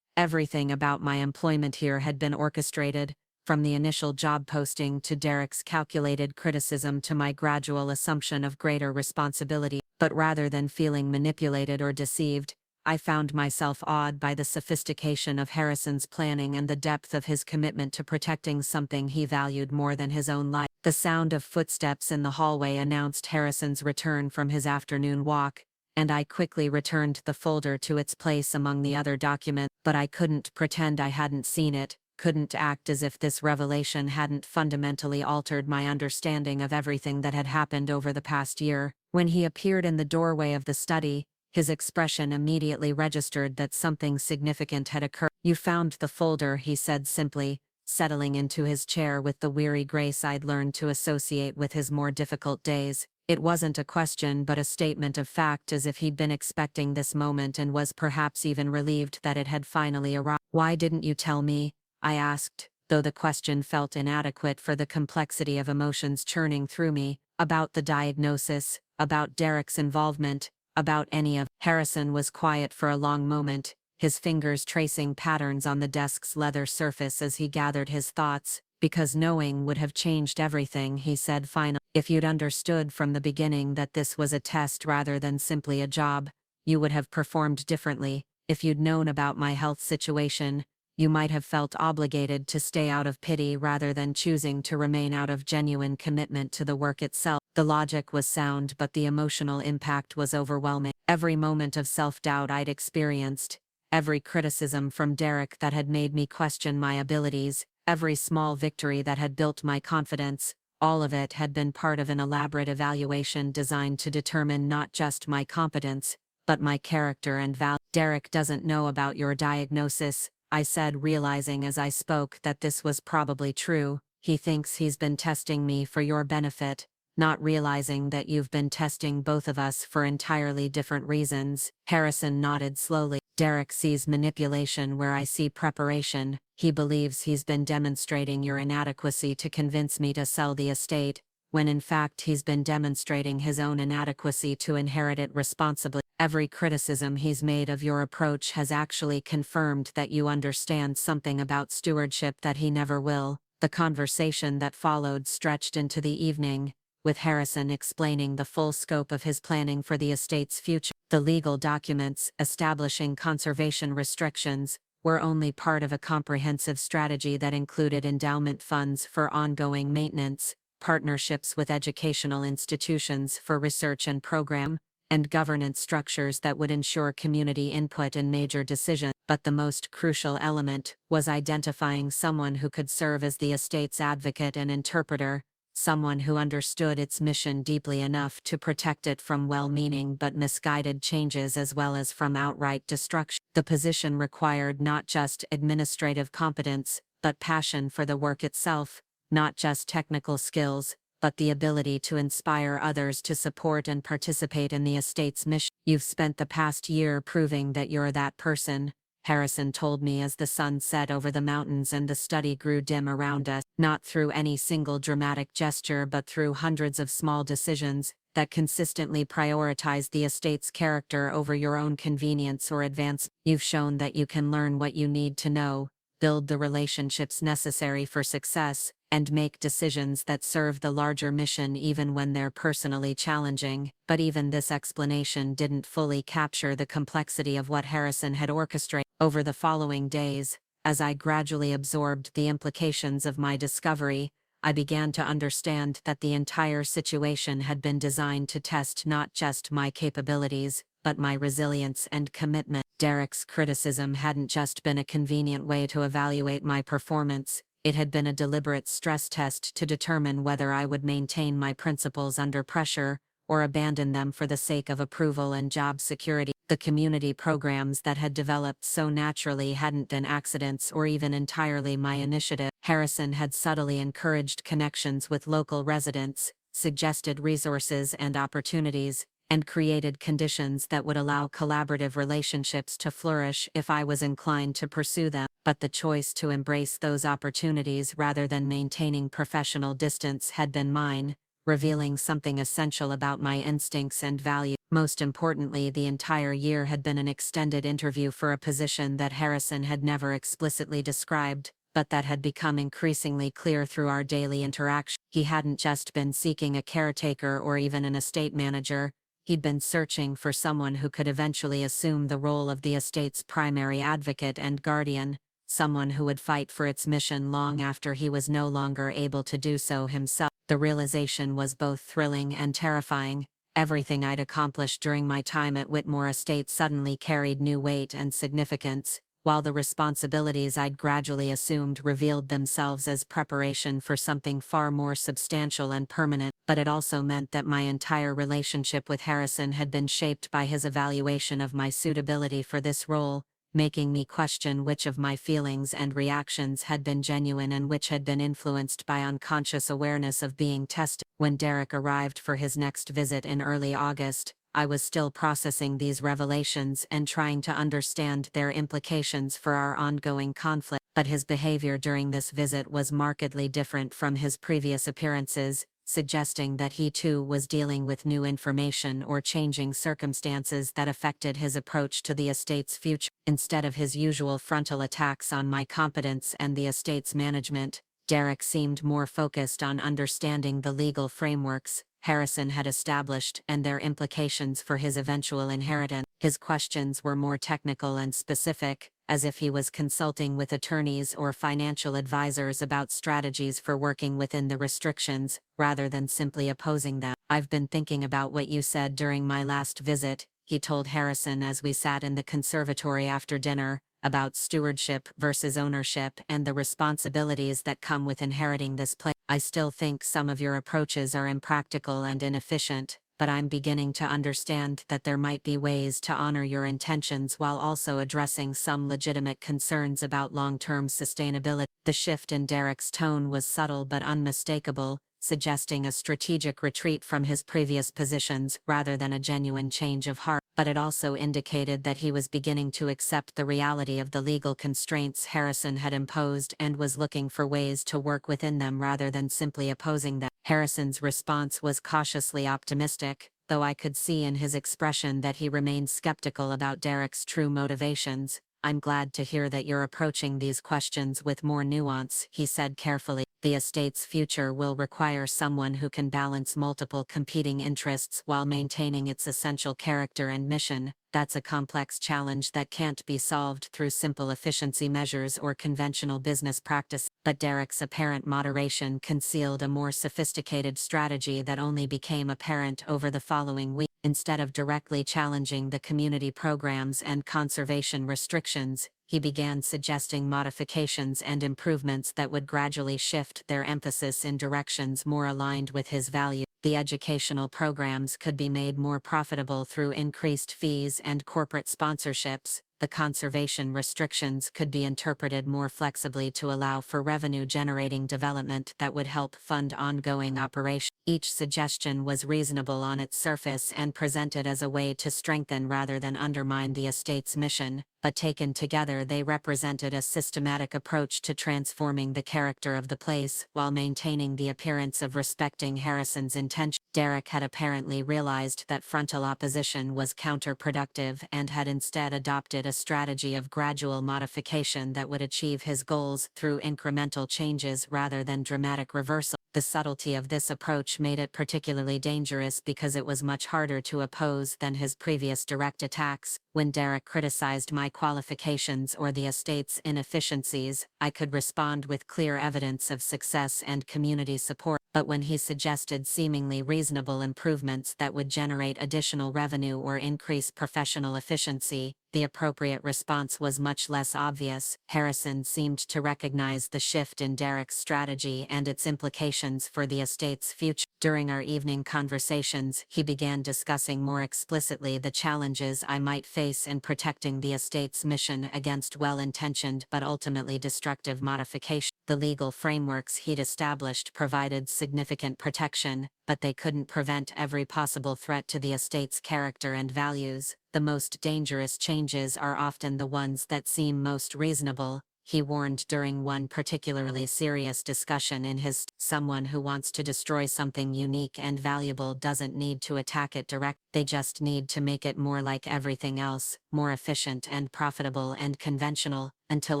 Speaker 1: Everything about my employment here had been orchestrated, from the initial job posting to Derek's calculated criticism to my gradual assumption of greater responsibility. But rather than feeling manipulated or deceived, I found myself awed by the sophistication of Harrison's planning and the depth of his commitment to protecting something he valued more than his own life. The sound of footsteps in the hallway announced Harrison's return from his afternoon walk, and I quickly returned the folder to its place among the other documents. But I couldn't pretend I hadn't seen it, couldn't act as if this revelation hadn't fundamentally altered my understanding of everything that had happened over the past year. When he appeared in the doorway of the study, his expression immediately registered that something significant had occurred. "You found the folder," he said simply, settling into his chair with the weary grace I'd learned to associate with his more difficult days. It wasn't a question but a statement of fact, as if he'd been expecting this moment and was perhaps even relieved that it had finally arrived. "Why didn't you tell me?" I asked, though the question felt inadequate for the complexity of emotions churning through me, about the diagnosis, about Derek's involvement, about any of. Harrison was quiet for a long moment, his fingers tracing patterns on the desk's leather surface as he gathered his thoughts. "Because knowing would have changed everything," he said finally. "If you'd understood from the beginning that this was a test rather than simply a job, you would have performed differently. If you'd known about my health situation, you might have felt obligated to stay out of pity rather than choosing to remain out of genuine commitment to the work itself." The logic was sound, but the emotional impact was overwhelming. Every moment of self-doubt I'd experienced, every criticism from Derek that had made me question my abilities, every small victory that had built my confidence, all of it had been part of an elaborate evaluation designed to determine not just my competence, but my character and value. "Derek doesn't know about your diagnosis," I said, realizing as I spoke that this was probably true. "He thinks he's been testing me for your benefit, not realizing that you've been testing both of us for entirely different reasons." Harrison nodded slowly. "Derek sees manipulation where I see preparation. He believes he's been demonstrating your inadequacy to convince me to sell the estate, when in fact he's been demonstrating his own inadequacy to inherit it responsibly. Every criticism he's made of your approach has actually confirmed that you understand something about stewardship that he never will." The conversation that followed stretched into the evening, with Harrison explaining the full scope of his planning for the estate's future. The legal documents establishing conservation restrictions were only part of a comprehensive strategy that included endowment funds for ongoing maintenance, partnerships with educational institutions for research and program, and governance structures that would ensure community input in major decisions. But the most crucial element was identifying someone who could serve as the estate's advocate and interpreter, someone who understood its mission deeply enough to protect it from well-meaning but misguided changes as well as from outright destruction. The position required not just administrative competence, but passion for the work itself, not just technical skills, but the ability to inspire others to support and participate in the estate's mission. "You've spent the past year proving that you're that person," Harrison told me as the sun set over the mountains and the study grew dim around us. "Not through any single dramatic gesture but through hundreds of small decisions that consistently prioritize the estate's character over your own convenience or advance. You've shown that you can learn what you need to know, build the relationships necessary for success, and make decisions that serve the larger mission even when they're personally challenging." But even this explanation didn't fully capture the complexity of what Harrison had orchestrated. Over the following days, as I gradually absorbed the implications of my discovery, I began to understand that the entire situation had been designed to test not just my capabilities, but my resilience and commitment. Derek's criticism hadn't just been a convenient way to evaluate my performance, it had been a deliberate stress test to determine whether I would maintain my principles under pressure, or abandon them for the sake of approval and job security. The community programs that had developed so naturally hadn't been accidents or even entirely my initiative. Harrison had subtly encouraged connections with local residents, suggested resources and opportunities, and created conditions that would allow collaborative relationships to flourish if I was inclined to pursue them. But the choice to embrace those opportunities rather than maintaining professional distance had been mine, revealing something essential about my instincts and values. Most importantly, the entire year had been an extended interview for a position that Harrison had never explicitly described, but that had become increasingly clear through our daily interaction. He hadn't just been seeking a caretaker or even an estate manager, he'd been searching for someone who could eventually assume the role of the estate's primary advocate and guardian, someone who would fight for its mission long after he was no longer able to do so himself. The realization was both thrilling and terrifying. Everything I'd accomplished during my time at Whitmore Estate suddenly carried new weight and significance, while the responsibilities I'd gradually assumed revealed themselves as preparation for something far more substantial and permanent. But it also meant that my entire relationship with Harrison had been shaped by his evaluation of my suitability for this role, making me question which of my feelings and reactions had been genuine and which had been influenced by unconscious awareness of being tested. When Derek arrived for his next visit in early August, I was still processing these revelations and trying to understand their implications for our ongoing conflict. But his behavior during this visit was markedly different from his previous appearances, suggesting that he too was dealing with new information or changing circumstances that affected his approach to the estate's future. Instead of his usual frontal attacks on my competence and the estate's management, Derek seemed more focused on understanding the legal frameworks Harrison had established and their implications for his eventual inheritance. His questions were more technical and specific, as if he was consulting with attorneys or financial advisors about strategies for working within the restrictions, rather than simply opposing them. "I've been thinking about what you said during my last visit," he told Harrison as we sat in the conservatory after dinner, "about stewardship versus ownership and the responsibilities that come with inheriting this place. I still think some of your approaches are impractical and inefficient, but I'm beginning to understand that there might be ways to honor your intentions while also addressing some legitimate concerns about long-term sustainability." The shift in Derek's tone was subtle but unmistakable, suggesting a strategic retreat from his previous positions rather than a genuine change of heart. But it also indicated that he was beginning to accept the reality of the legal constraints Harrison had imposed and was looking for ways to work within them rather than simply opposing them. Harrison's response was cautiously optimistic, though I could see in his expression that he remained skeptical about Derek's true motivations. "I'm glad to hear that you're approaching these questions with more nuance," he said carefully. "The estate's future will require someone who can balance multiple competing interests while maintaining its essential character and mission. That's a complex challenge that can't be solved through simple efficiency measures or conventional business practice." But Derek's apparent moderation concealed a more sophisticated strategy that only became apparent over the following week. Instead of directly challenging the community programs and conservation restrictions, he began suggesting modifications and improvements that would gradually shift their emphasis in directions more aligned with his values. The educational programs could be made more profitable through increased fees and corporate sponsorships. The conservation restrictions could be interpreted more flexibly to allow for revenue-generating development that would help fund ongoing operations. Each suggestion was reasonable on its surface and presented as a way to strengthen rather than undermine the estate's mission, but taken together they represented a systematic approach to transforming the character of the place while maintaining the appearance of respecting Harrison's intention. Derek had apparently realized that frontal opposition was counterproductive and had instead adopted a strategy of gradual modification that would achieve his goals through incremental changes rather than dramatic reversal. The subtlety of this approach made it particularly dangerous because it was much harder to oppose than his previous direct attacks. When Derek criticized my qualifications or the estate's inefficiencies, I could respond with clear evidence of success and community support. But when he suggested seemingly reasonable improvements that would generate additional revenue or increase professional efficiency, the appropriate response was much less obvious. Harrison seemed to recognize the shift in Derek's strategy and its implications for the estate's future. During our evening conversations, he began discussing more explicitly the challenges I might face in protecting the estate's mission against well-intentioned but ultimately destructive modification. The legal frameworks he'd established provided significant protection, but they couldn't prevent every possible threat to the estate's character and values. "The most dangerous changes are often the ones that seem most reasonable," he warned during one particularly serious discussion in his "Someone who wants to destroy something unique and valuable doesn't need to attack it directly. They just need to make it more like everything else, more efficient and profitable and conventional, until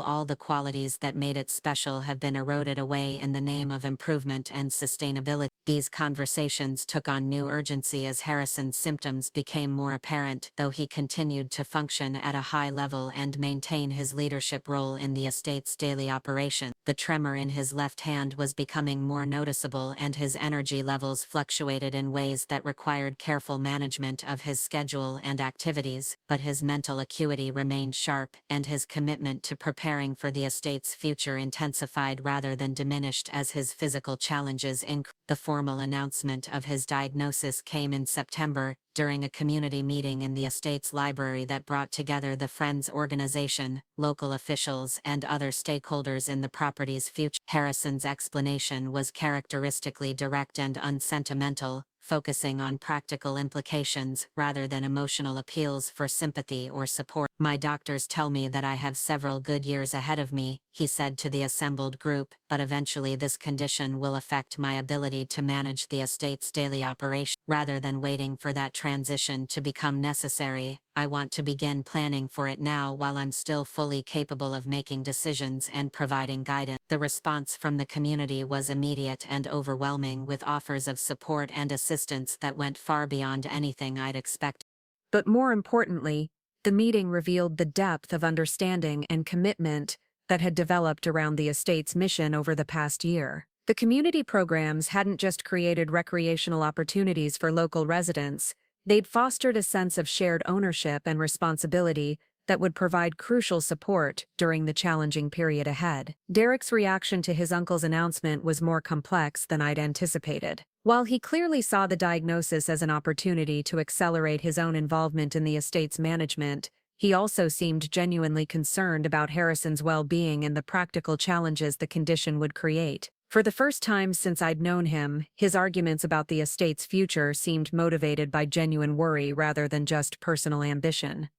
Speaker 1: all the qualities that made it special have been eroded away in the name of improvement and sustainability." These conversations took on new urgency as Harrison's symptoms became more apparent, though he continued to function at a high level and maintain his leadership role in the estate's daily operation. The tremor in his left hand was becoming more noticeable and his energy levels fluctuated in ways that required careful management of his schedule and activities, but his mental acuity remained sharp and his commitment to
Speaker 2: to preparing for the estate's future intensified rather than diminished as his physical challenges increased. The formal announcement of his diagnosis came in September, during a community meeting in the estate's library that brought together the Friends organization, local officials, and other stakeholders in the property's future. Harrison's explanation was characteristically direct and unsentimental, focusing on practical implications rather than emotional appeals for sympathy or support. "My doctors tell me that I have several good years ahead of me," he said to the assembled group, "but eventually this condition will affect my ability to manage the estate's daily operation. Rather than waiting for that transition to become necessary, I want to begin planning for it now while I'm still fully capable of making decisions and providing guidance." The response from the community was immediate and overwhelming, with offers of support and assistance that went far beyond anything I'd expected.
Speaker 1: But more importantly, the meeting revealed the depth of understanding and commitment that had developed around the estate's mission over the past year. The community programs hadn't just created recreational opportunities for local residents, they'd fostered a sense of shared ownership and responsibility that would provide crucial support during the challenging period ahead. Derek's reaction to his uncle's announcement was more complex than I'd anticipated. While he clearly saw the diagnosis as an opportunity to accelerate his own involvement in the estate's management, he also seemed genuinely concerned about Harrison's well-being and the practical challenges the condition would create. For the first time since I'd known him, his arguments about the estate's future seemed motivated by genuine worry rather than just personal ambition.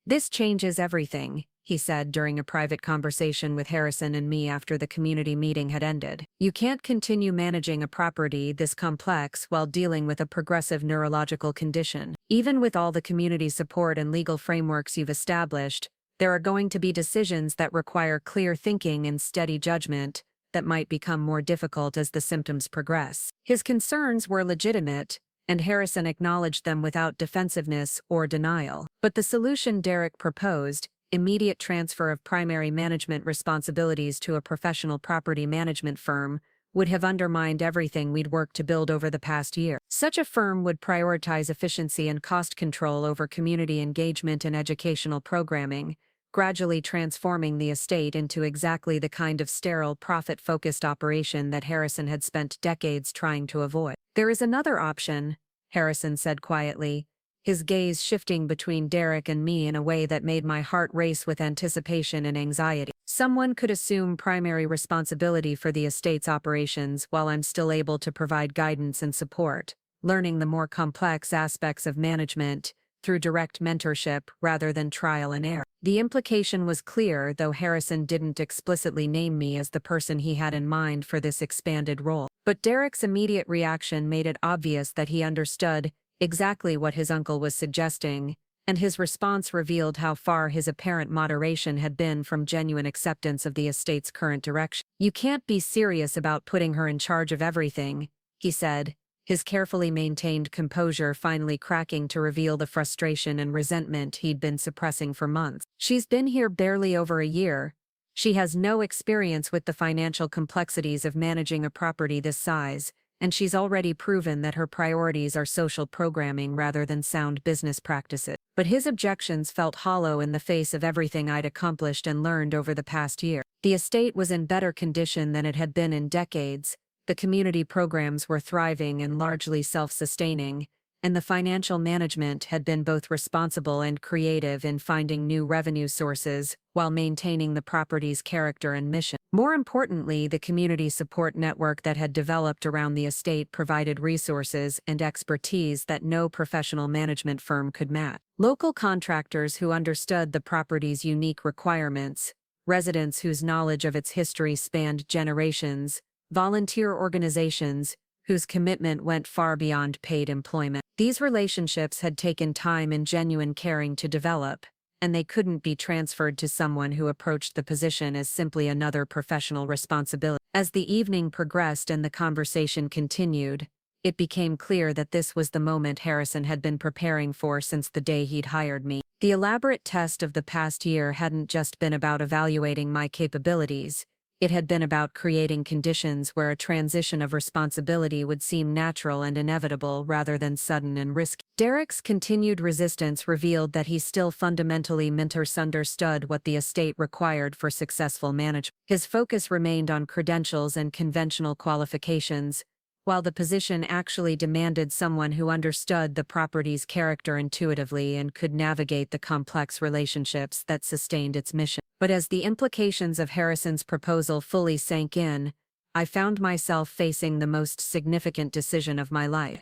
Speaker 1: "This changes everything," he said during a private conversation with Harrison and me after the community meeting had ended. "You can't continue managing a property this complex while dealing with a progressive neurological condition. Even with all the community support and legal frameworks you've established, there are going to be decisions that require clear thinking and steady judgment that might become more difficult as the symptoms progress." His concerns were legitimate, and Harrison acknowledged them without defensiveness or denial. But the solution Derek proposed, immediate transfer of primary management responsibilities to a professional property management firm, would have undermined everything we'd worked to build over the past year. Such a firm would prioritize efficiency and cost control over community engagement and educational programming, gradually transforming the estate into exactly the kind of sterile, profit-focused operation that Harrison had spent decades trying to avoid. "There is another option," Harrison said quietly, his gaze shifting between Derek and me in a way that made my heart race with anticipation and anxiety. "Someone could assume primary responsibility for the estate's operations while I'm still able to provide guidance and support, learning the more complex aspects of management through direct mentorship rather than trial and error." The implication was clear, though Harrison didn't explicitly name me as the person he had in mind for this expanded role. But Derek's immediate reaction made it obvious that he understood exactly what his uncle was suggesting, and his response revealed how far his apparent moderation had been from genuine acceptance of the estate's current direction. "You can't be serious about putting her in charge of everything," he said, his carefully maintained composure finally cracking to reveal the frustration and resentment he'd been suppressing for months. "She's been here barely over a year. She has no experience with the financial complexities of managing a property this size, and she's already proven that her priorities are social programming rather than sound business practices." But his objections felt hollow in the face of everything I'd accomplished and learned over the past year. The estate was in better condition than it had been in decades. The community programs were thriving and largely self-sustaining, and the financial management had been both responsible and creative in finding new revenue sources while maintaining the property's character and mission. More importantly, the community support network that had developed around the estate provided resources and expertise that no professional management firm could match. Local contractors who understood the property's unique requirements, residents whose knowledge of its history spanned generations, volunteer organizations whose commitment went far beyond paid employment. These relationships had taken time and genuine caring to develop, and they couldn't be transferred to someone who approached the position as simply another professional responsibility. As the evening progressed and the conversation continued, it became clear that this was the moment Harrison had been preparing for since the day he'd hired me. The elaborate test of the past year hadn't just been about evaluating my capabilities, It had been about creating conditions where a transition of responsibility would seem natural and inevitable rather than sudden and risky. Derek's continued resistance revealed that he still fundamentally misunderstood what the estate required for successful management. His focus remained on credentials and conventional qualifications, while the position actually demanded someone who understood the property's character intuitively and could navigate the complex relationships that sustained its mission. But as the implications of Harrison's proposal fully sank in, I found myself facing the most significant decision of my life.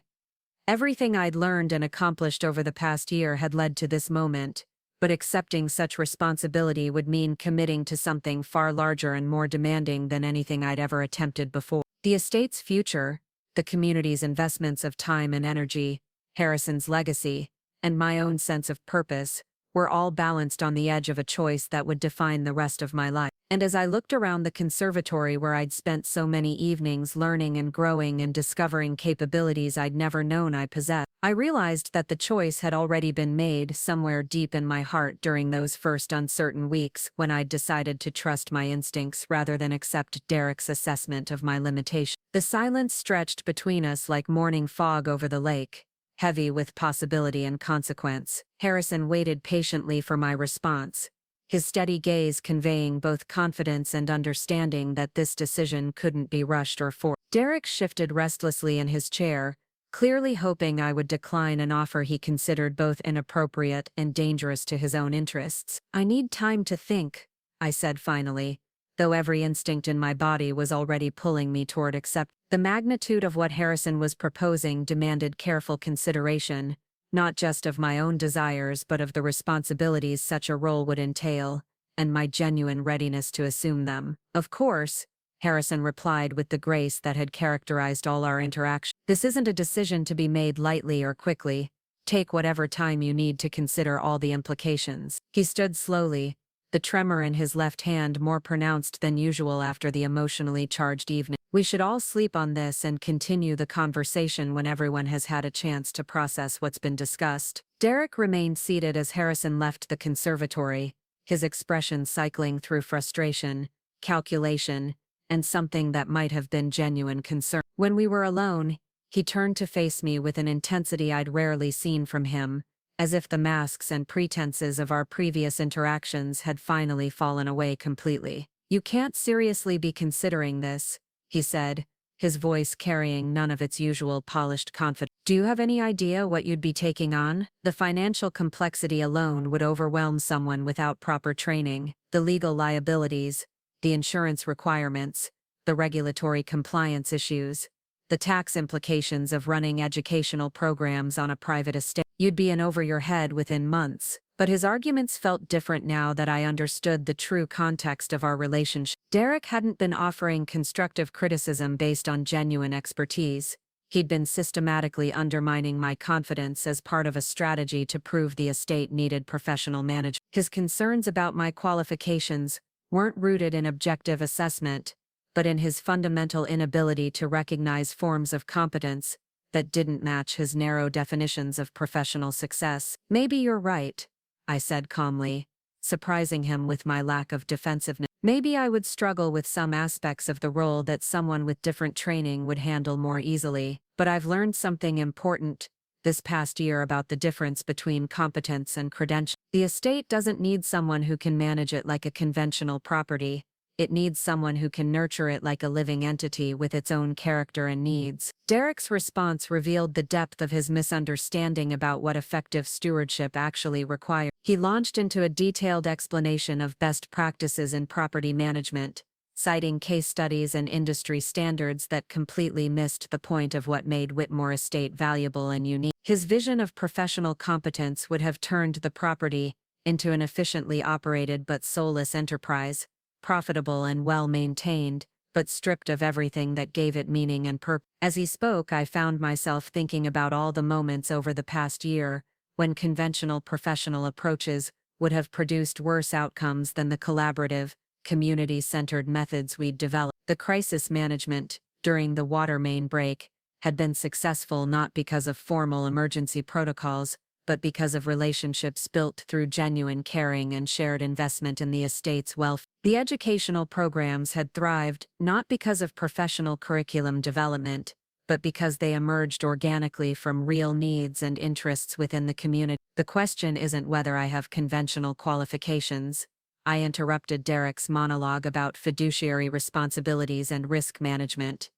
Speaker 1: Everything I'd learned and accomplished over the past year had led to this moment, but accepting such responsibility would mean committing to something far larger and more demanding than anything I'd ever attempted before. The estate's future, the community's investments of time and energy, Harrison's legacy, and my own sense of purpose were all balanced on the edge of a choice that would define the rest of my life. And as I looked around the conservatory where I'd spent so many evenings learning and growing and discovering capabilities I'd never known I possessed, I realized that the choice had already been made somewhere deep in my heart during those first uncertain weeks when I'd decided to trust my instincts rather than accept Derek's assessment of my limitations. The silence stretched between us like morning fog over the lake, heavy with possibility and consequence. Harrison waited patiently for my response, his steady gaze conveying both confidence and understanding that this decision couldn't be rushed or forced. Derek shifted restlessly in his chair, clearly hoping I would decline an offer he considered both inappropriate and dangerous to his own interests. "I need time to think," I said finally, though every instinct in my body was already pulling me toward acceptance. The magnitude of what Harrison was proposing demanded careful consideration, not just of my own desires but of the responsibilities such a role would entail, and my genuine readiness to assume them. "Of course," Harrison replied with the grace that had characterized all our interactions. "This isn't a decision to be made lightly or quickly. Take whatever time you need to consider all the implications." He stood slowly, the tremor in his left hand more pronounced than usual after the emotionally charged evening. "We should all sleep on this and continue the conversation when everyone has had a chance to process what's been discussed." Derek remained seated as Harrison left the conservatory, his expression cycling through frustration, calculation, and something that might have been genuine concern. When we were alone, he turned to face me with an intensity I'd rarely seen from him, as if the masks and pretenses of our previous interactions had finally fallen away completely. "You can't seriously be considering this," he said, his voice carrying none of its usual polished confidence. "Do you have any idea what you'd be taking on? The financial complexity alone would overwhelm someone without proper training, the legal liabilities, the insurance requirements, the regulatory compliance issues, the tax implications of running educational programs on a private estate. You'd be in over your head within months." But his arguments felt different now that I understood the true context of our relationship. Derek hadn't been offering constructive criticism based on genuine expertise. He'd been systematically undermining my confidence as part of a strategy to prove the estate needed professional management. His concerns about my qualifications weren't rooted in objective assessment, but in his fundamental inability to recognize forms of competence that didn't match his narrow definitions of professional success. "Maybe you're right," I said calmly, surprising him with my lack of defensiveness. "Maybe I would struggle with some aspects of the role that someone with different training would handle more easily, but I've learned something important this past year about the difference between competence and credentials. The estate doesn't need someone who can manage it like a conventional property. It needs someone who can nurture it like a living entity with its own character and needs." Derek's response revealed the depth of his misunderstanding about what effective stewardship actually required. He launched into a detailed explanation of best practices in property management, citing case studies and industry standards that completely missed the point of what made Whitmore Estate valuable and unique. His vision of professional competence would have turned the property into an efficiently operated but soulless enterprise, profitable and well-maintained, but stripped of everything that gave it meaning and purpose. As he spoke, I found myself thinking about all the moments over the past year when conventional professional approaches would have produced worse outcomes than the collaborative, community-centered methods we'd developed. The crisis management, during the water main break, had been successful not because of formal emergency protocols, but because of relationships built through genuine caring and shared investment in the estate's welfare. The educational programs had thrived not because of professional curriculum development, but because they emerged organically from real needs and interests within the community. The question isn't whether I have conventional qualifications. I interrupted Derek's monologue about fiduciary responsibilities and risk management.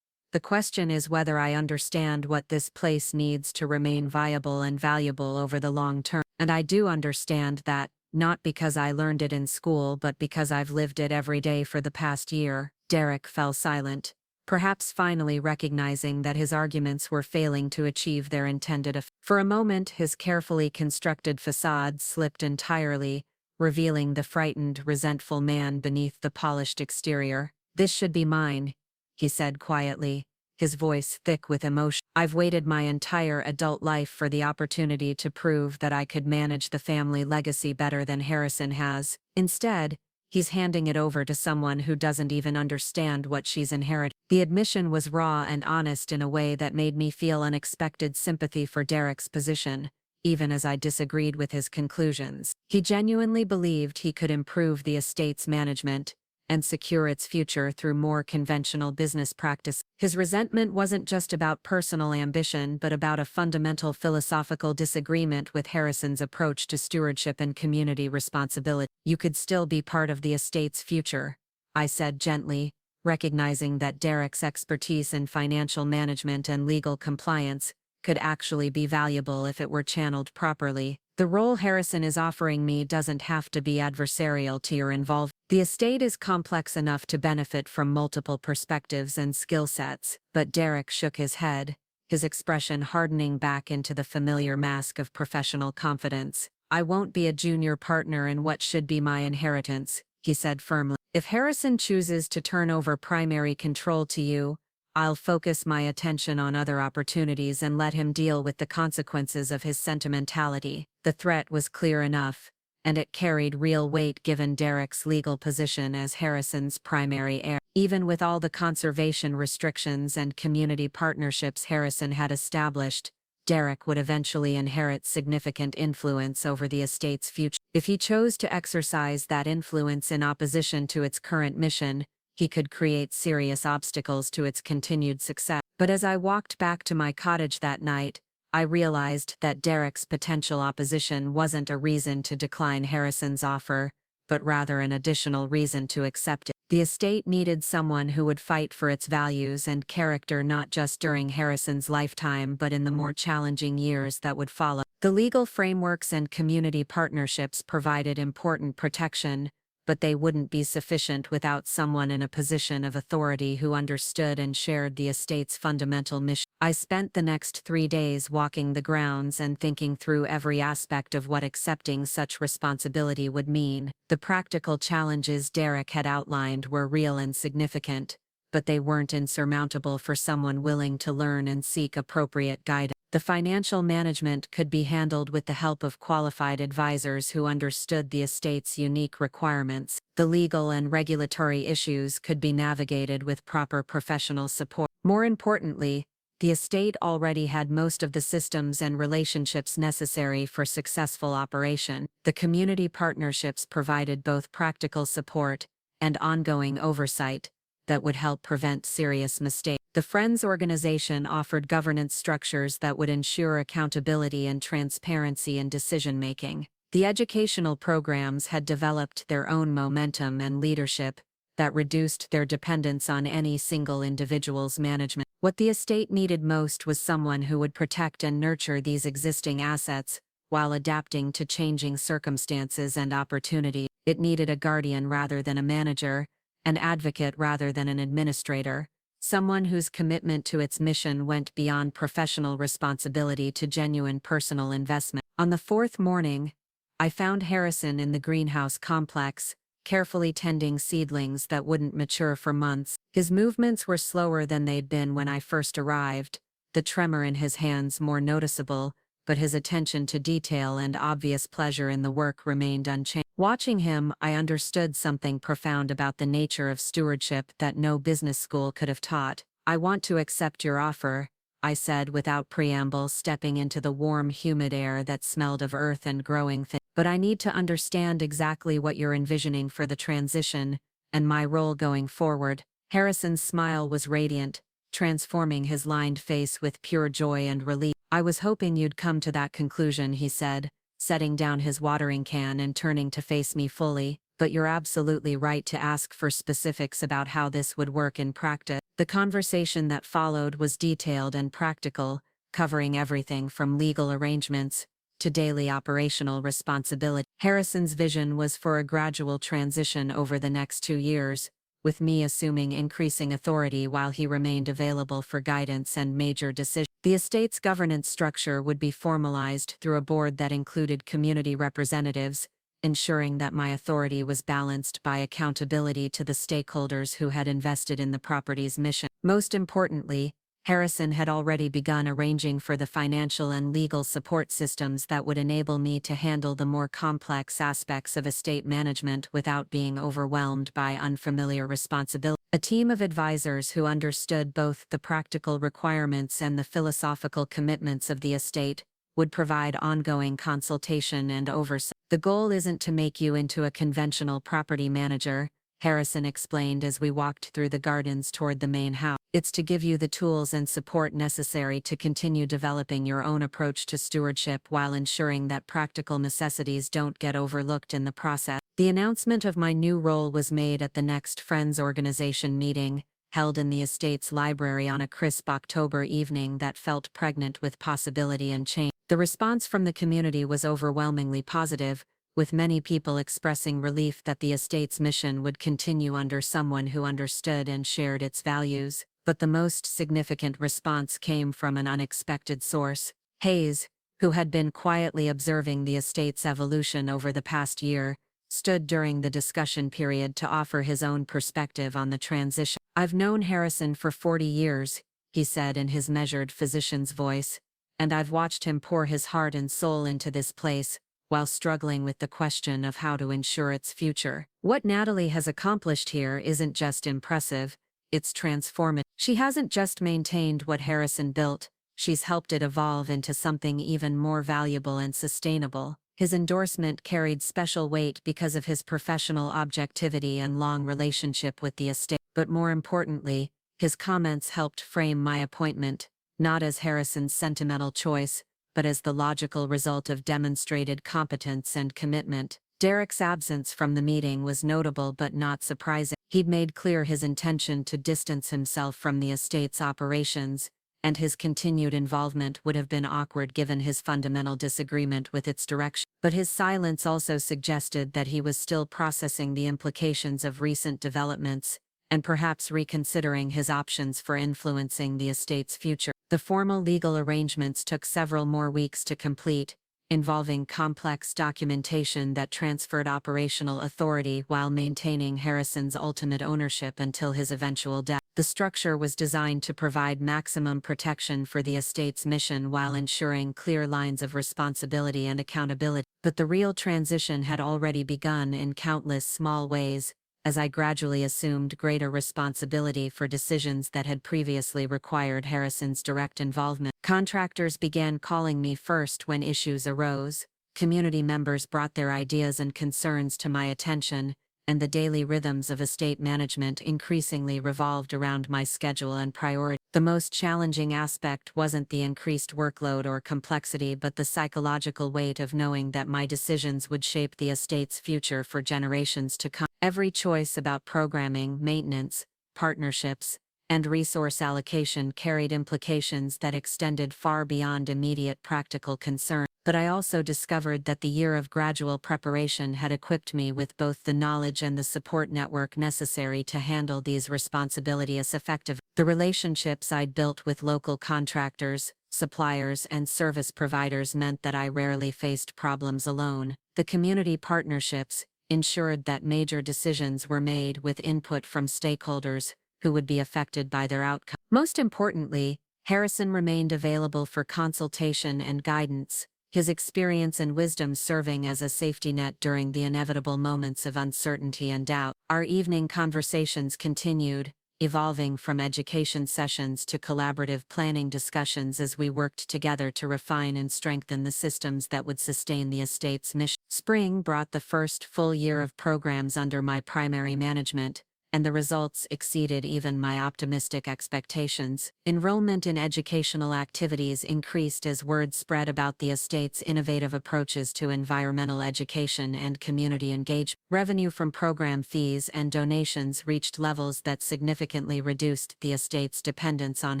Speaker 1: The question is whether I understand what this place needs to remain viable and valuable over the long term. And I do understand that, not because I learned it in school but because I've lived it every day for the past year. Derek fell silent, perhaps finally recognizing that his arguments were failing to achieve their intended effect. For a moment his carefully constructed facade slipped entirely, revealing the frightened, resentful man beneath the polished exterior. "This should be mine," he said quietly, his voice thick with emotion. "I've waited my entire adult life for the opportunity to prove that I could manage the family legacy better than Harrison has. Instead, he's handing it over to someone who doesn't even understand what she's inherited." The admission was raw and honest in a way that made me feel unexpected sympathy for Derek's position, even as I disagreed with his conclusions. He genuinely believed he could improve the estate's management and secure its future through more conventional business practice. His resentment wasn't just about personal ambition but about a fundamental philosophical disagreement with Harrison's approach to stewardship and community responsibility. "You could still be part of the estate's future," I said gently, recognizing that Derek's expertise in financial management and legal compliance could actually be valuable if it were channeled properly. "The role Harrison is offering me doesn't have to be adversarial to your involvement. The estate is complex enough to benefit from multiple perspectives and skill sets." But Derek shook his head, his expression hardening back into the familiar mask of professional confidence. "I won't be a junior partner in what should be my inheritance," he said firmly. "If Harrison chooses to turn over primary control to you, I'll focus my attention on other opportunities and let him deal with the consequences of his sentimentality." The threat was clear enough, and it carried real weight given Derek's legal position as Harrison's primary heir. Even with all the conservation restrictions and community partnerships Harrison had established, Derek would eventually inherit significant influence over the estate's future. If he chose to exercise that influence in opposition to its current mission, he could create serious obstacles to its continued success. But as I walked back to my cottage that night, I realized that Derek's potential opposition wasn't a reason to decline Harrison's offer, but rather an additional reason to accept it. The estate needed someone who would fight for its values and character not just during Harrison's lifetime but in the more challenging years that would follow. The legal frameworks and community partnerships provided important protection, but they wouldn't be sufficient without someone in a position of authority who understood and shared the estate's fundamental mission. I spent the next 3 days walking the grounds and thinking through every aspect of what accepting such responsibility would mean. The practical challenges Derek had outlined were real and significant, but they weren't insurmountable for someone willing to learn and seek appropriate guidance. The financial management could be handled with the help of qualified advisors who understood the estate's unique requirements. The legal and regulatory issues could be navigated with proper professional support. More importantly, the estate already had most of the systems and relationships necessary for successful operation. The community partnerships provided both practical support and ongoing oversight that would help prevent serious mistakes. The Friends organization offered governance structures that would ensure accountability and transparency in decision-making. The educational programs had developed their own momentum and leadership that reduced their dependence on any single individual's management. What the estate needed most was someone who would protect and nurture these existing assets while adapting to changing circumstances and opportunities. It needed a guardian rather than a manager, an advocate rather than an administrator, someone whose commitment to its mission went beyond professional responsibility to genuine personal investment. On the 4th morning, I found Harrison in the greenhouse complex, carefully tending seedlings that wouldn't mature for months. His movements were slower than they'd been when I first arrived, the tremor in his hands more noticeable, but his attention to detail and obvious pleasure in the work remained unchanged. Watching him, I understood something profound about the nature of stewardship that no business school could have taught. "I want to accept your offer," I said without preamble, stepping into the warm, humid air that smelled of earth and growing things. But I need to understand exactly what you're envisioning for the transition and my role going forward. Harrison's smile was radiant, transforming his lined face with pure joy and relief. I was hoping you'd come to that conclusion, he said, setting down his watering can and turning to face me fully. But you're absolutely right to ask for specifics about how this would work in practice. The conversation that followed was detailed and practical, covering everything from legal arrangements to daily operational responsibility. Harrison's vision was for a gradual transition over the next 2 years, with me assuming increasing authority while he remained available for guidance and major decisions. The estate's governance structure would be formalized through a board that included community representatives, ensuring that my authority was balanced by accountability to the stakeholders who had invested in the property's mission. Most importantly, Harrison had already begun arranging for the financial and legal support systems that would enable me to handle the more complex aspects of estate management without being overwhelmed by unfamiliar responsibilities. A team of advisors who understood both the practical requirements and the philosophical commitments of the estate would provide ongoing consultation and oversight. The goal isn't to make you into a conventional property manager, Harrison explained as we walked through the gardens toward the main house. It's to give you the tools and support necessary to continue developing your own approach to stewardship while ensuring that practical necessities don't get overlooked in the process. The announcement of my new role was made at the next Friends Organization meeting, held in the estate's library on a crisp October evening that felt pregnant with possibility and change. The response from the community was overwhelmingly positive, with many people expressing relief that the estate's mission would continue under someone who understood and shared its values. But the most significant response came from an unexpected source. Hayes, who had been quietly observing the estate's evolution over the past year, stood during the discussion period to offer his own perspective on the transition. "I've known Harrison for 40 years, he said in his measured physician's voice, and I've watched him pour his heart and soul into this place, while struggling with the question of how to ensure its future. What Natalie has accomplished here isn't just impressive, it's transformative. She hasn't just maintained what Harrison built, she's helped it evolve into something even more valuable and sustainable." His endorsement carried special weight because of his professional objectivity and long relationship with the estate. But more importantly, his comments helped frame my appointment, not as Harrison's sentimental choice, but as the logical result of demonstrated competence and commitment. Derek's absence from the meeting was notable but not surprising. He'd made clear his intention to distance himself from the estate's operations, and his continued involvement would have been awkward given his fundamental disagreement with its direction. But his silence also suggested that he was still processing the implications of recent developments, and perhaps reconsidering his options for influencing the estate's future. The formal legal arrangements took several more weeks to complete, involving complex documentation that transferred operational authority while maintaining Harrison's ultimate ownership until his eventual death. The structure was designed to provide maximum protection for the estate's mission while ensuring clear lines of responsibility and accountability. But the real transition had already begun in countless small ways, as I gradually assumed greater responsibility for decisions that had previously required Harrison's direct involvement. Contractors began calling me first when issues arose, community members brought their ideas and concerns to my attention, and the daily rhythms of estate management increasingly revolved around my schedule and priority. The most challenging aspect wasn't the increased workload or complexity but the psychological weight of knowing that my decisions would shape the estate's future for generations to come. Every choice about programming, maintenance, partnerships, and resource allocation carried implications that extended far beyond immediate practical concern. But I also discovered that the year of gradual preparation had equipped me with both the knowledge and the support network necessary to handle these responsibilities effectively. The relationships I'd built with local contractors, suppliers, and service providers meant that I rarely faced problems alone. The community partnerships ensured that major decisions were made with input from stakeholders who would be affected by their outcome. Most importantly, Harrison remained available for consultation and guidance, his experience and wisdom serving as a safety net during the inevitable moments of uncertainty and doubt. Our evening conversations continued,
Speaker 2: evolving from education sessions to collaborative planning discussions as we worked together to refine and strengthen the systems that would sustain the estate's mission. Spring brought the first full year of programs under my primary management, and the results exceeded even my optimistic expectations. Enrollment in educational activities increased as word spread about the estate's innovative approaches to environmental education and community engagement. Revenue from program fees and donations reached levels that significantly reduced the estate's dependence on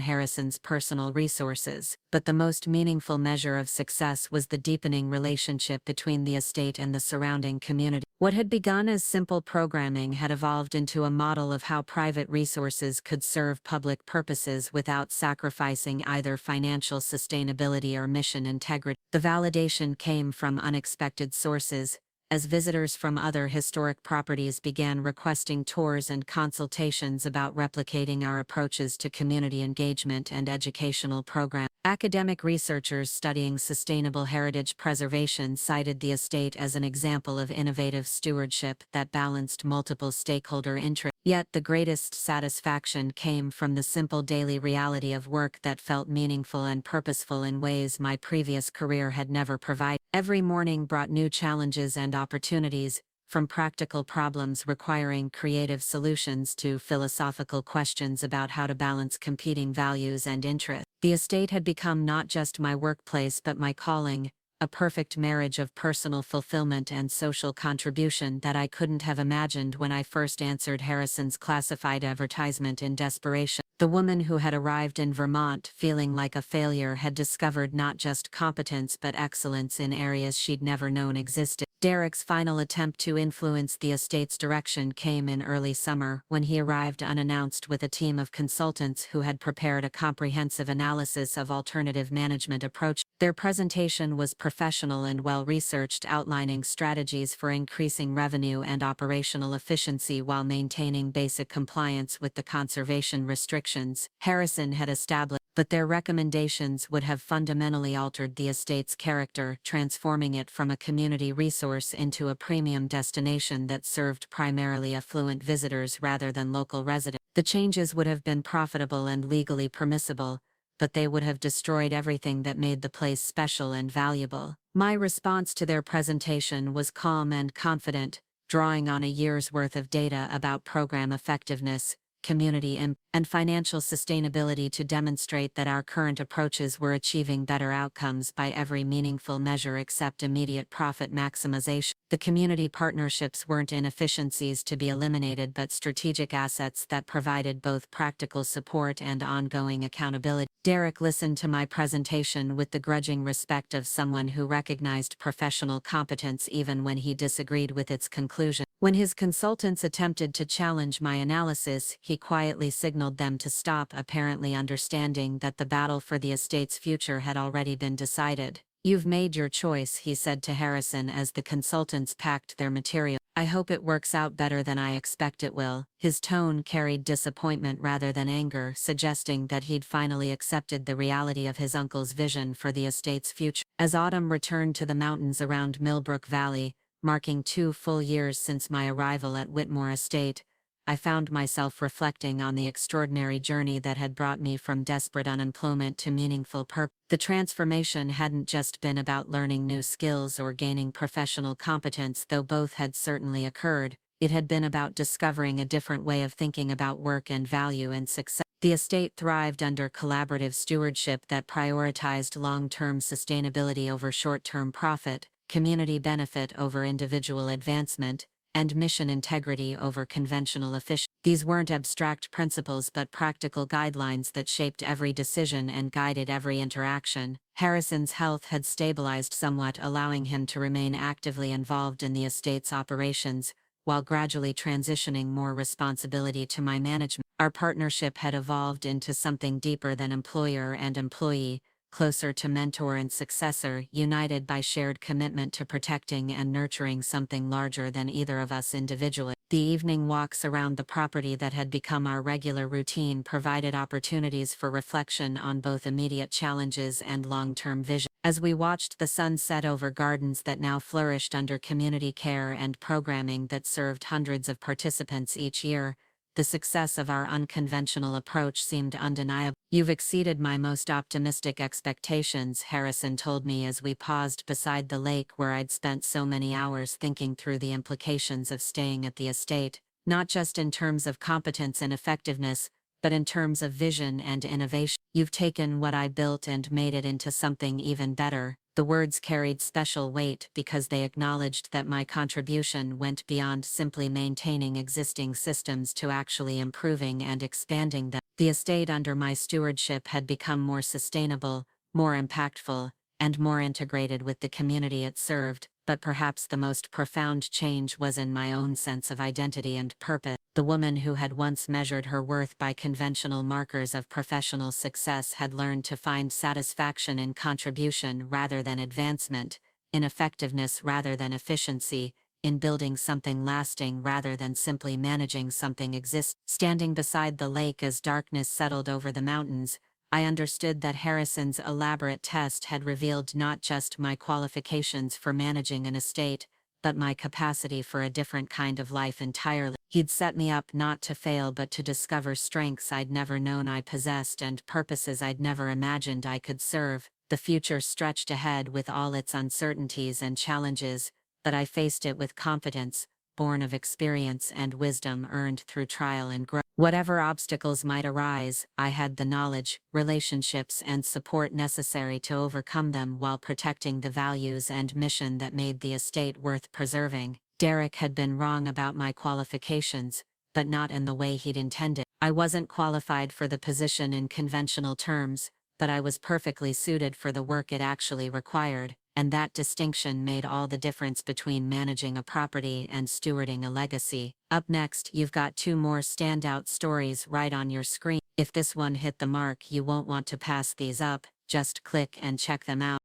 Speaker 2: Harrison's personal resources. But the most meaningful measure of success was the deepening relationship between the estate and the surrounding community. What had begun as simple programming had evolved into a model of how private resources could serve public purposes without sacrificing either financial sustainability or mission integrity. The validation came from unexpected sources, as visitors from other historic properties began requesting tours and consultations about replicating our approaches to community engagement and educational programs. Academic researchers studying sustainable heritage preservation cited the estate as an example of innovative stewardship that balanced multiple stakeholder interests. Yet the greatest satisfaction came from the simple daily reality of work that felt meaningful and purposeful in ways my previous career had never provided. Every morning brought new challenges and opportunities, from practical problems requiring creative solutions to philosophical questions about how to balance competing values and interests. The estate had become not just my workplace but my calling, a perfect marriage of personal fulfillment and social contribution that I couldn't have imagined when I first answered Harrison's classified advertisement in desperation. The woman who had arrived in Vermont feeling like a failure had discovered not just competence but excellence in areas she'd never known existed. Derek's final attempt to influence the estate's direction came in early summer when he arrived unannounced with a team of consultants who had prepared a comprehensive analysis of alternative management approaches. Their presentation was professional and well-researched, outlining strategies for increasing revenue and operational efficiency while maintaining basic compliance with the conservation restrictions Harrison had established. But their recommendations would have fundamentally altered the estate's character, transforming it from a community resource into a premium destination that served primarily affluent visitors rather than local residents. The changes would have been profitable and legally permissible, but they would have destroyed everything that made the place special and valuable. My response to their presentation was calm and confident, drawing on a year's worth of data about program effectiveness, community impact, and financial sustainability to demonstrate that our current approaches were achieving better outcomes by every meaningful measure except immediate profit maximization. The community partnerships weren't inefficiencies to be eliminated but strategic assets that provided both practical support and ongoing accountability. Derek listened to my presentation with the grudging respect of someone who recognized professional competence even when he disagreed with its conclusion. When his consultants attempted to challenge my analysis, he quietly signaled them to stop, apparently understanding that the battle for the estate's future had already been decided. "You've made your choice," he said to Harrison as the consultants packed their material. "I hope it works out better than I expect it will." His tone carried disappointment rather than anger, suggesting that he'd finally accepted the reality of his uncle's vision for the estate's future. As autumn returned to the mountains around Millbrook Valley, marking 2 full years since my arrival at Whitmore Estate, I found myself reflecting on the extraordinary journey that had brought me from desperate unemployment to meaningful purpose. The transformation hadn't just been about learning new skills or gaining professional competence, though both had certainly occurred. It had been about discovering a different way of thinking about work and value and success. The estate thrived under collaborative stewardship that prioritized long-term sustainability over short-term profit, community benefit over individual advancement, and mission integrity over conventional efficiency. These weren't abstract principles but practical guidelines that shaped every decision and guided every interaction. Harrison's health had stabilized somewhat, allowing him to remain actively involved in the estate's operations, while gradually transitioning more responsibility to my management. Our partnership had evolved into something deeper than employer and employee, closer to mentor and successor, united by shared commitment to protecting and nurturing something larger than either of us individually. The evening walks around the property that had become our regular routine provided opportunities for reflection on both immediate challenges and long-term vision. As we watched the sun set over gardens that now flourished under community care and programming that served hundreds of participants each year, The success of our unconventional approach seemed undeniable. "You've exceeded my most optimistic expectations," Harrison told me as we paused beside the lake where I'd spent so many hours thinking through the implications of staying at the estate, not just in terms of competence and effectiveness, but in terms of vision and innovation. "You've taken what I built and made it into something even better." The words carried special weight because they acknowledged that my contribution went beyond simply maintaining existing systems to actually improving and expanding them. The estate under my stewardship had become more sustainable, more impactful, and more integrated with the community it served, but perhaps the most profound change was in my own sense of identity and purpose. The woman who had once measured her worth by conventional markers of professional success had learned to find satisfaction in contribution rather than advancement, in effectiveness rather than efficiency, in building something lasting rather than simply managing something existing. Standing beside the lake as darkness settled over the mountains, I understood that Harrison's elaborate test had revealed not just my qualifications for managing an estate, but my capacity for a different kind of life entirely. He'd set me up not to fail but to discover strengths I'd never known I possessed and purposes I'd never imagined I could serve. The future stretched ahead with all its uncertainties and challenges, but I faced it with confidence, born of experience and wisdom earned through trial and growth. Whatever obstacles might arise, I had the knowledge, relationships, and support necessary to overcome them while protecting the values and mission that made the estate worth preserving. Derek had been wrong about my qualifications, but not in the way he'd intended. I wasn't qualified for the position in conventional terms, but I was perfectly suited for the work it actually required, and that distinction made all the difference between managing a property and stewarding a legacy. Up next, you've got 2 more standout stories right on your screen. If this one hit the mark, you won't want to pass these up, just click and check them out.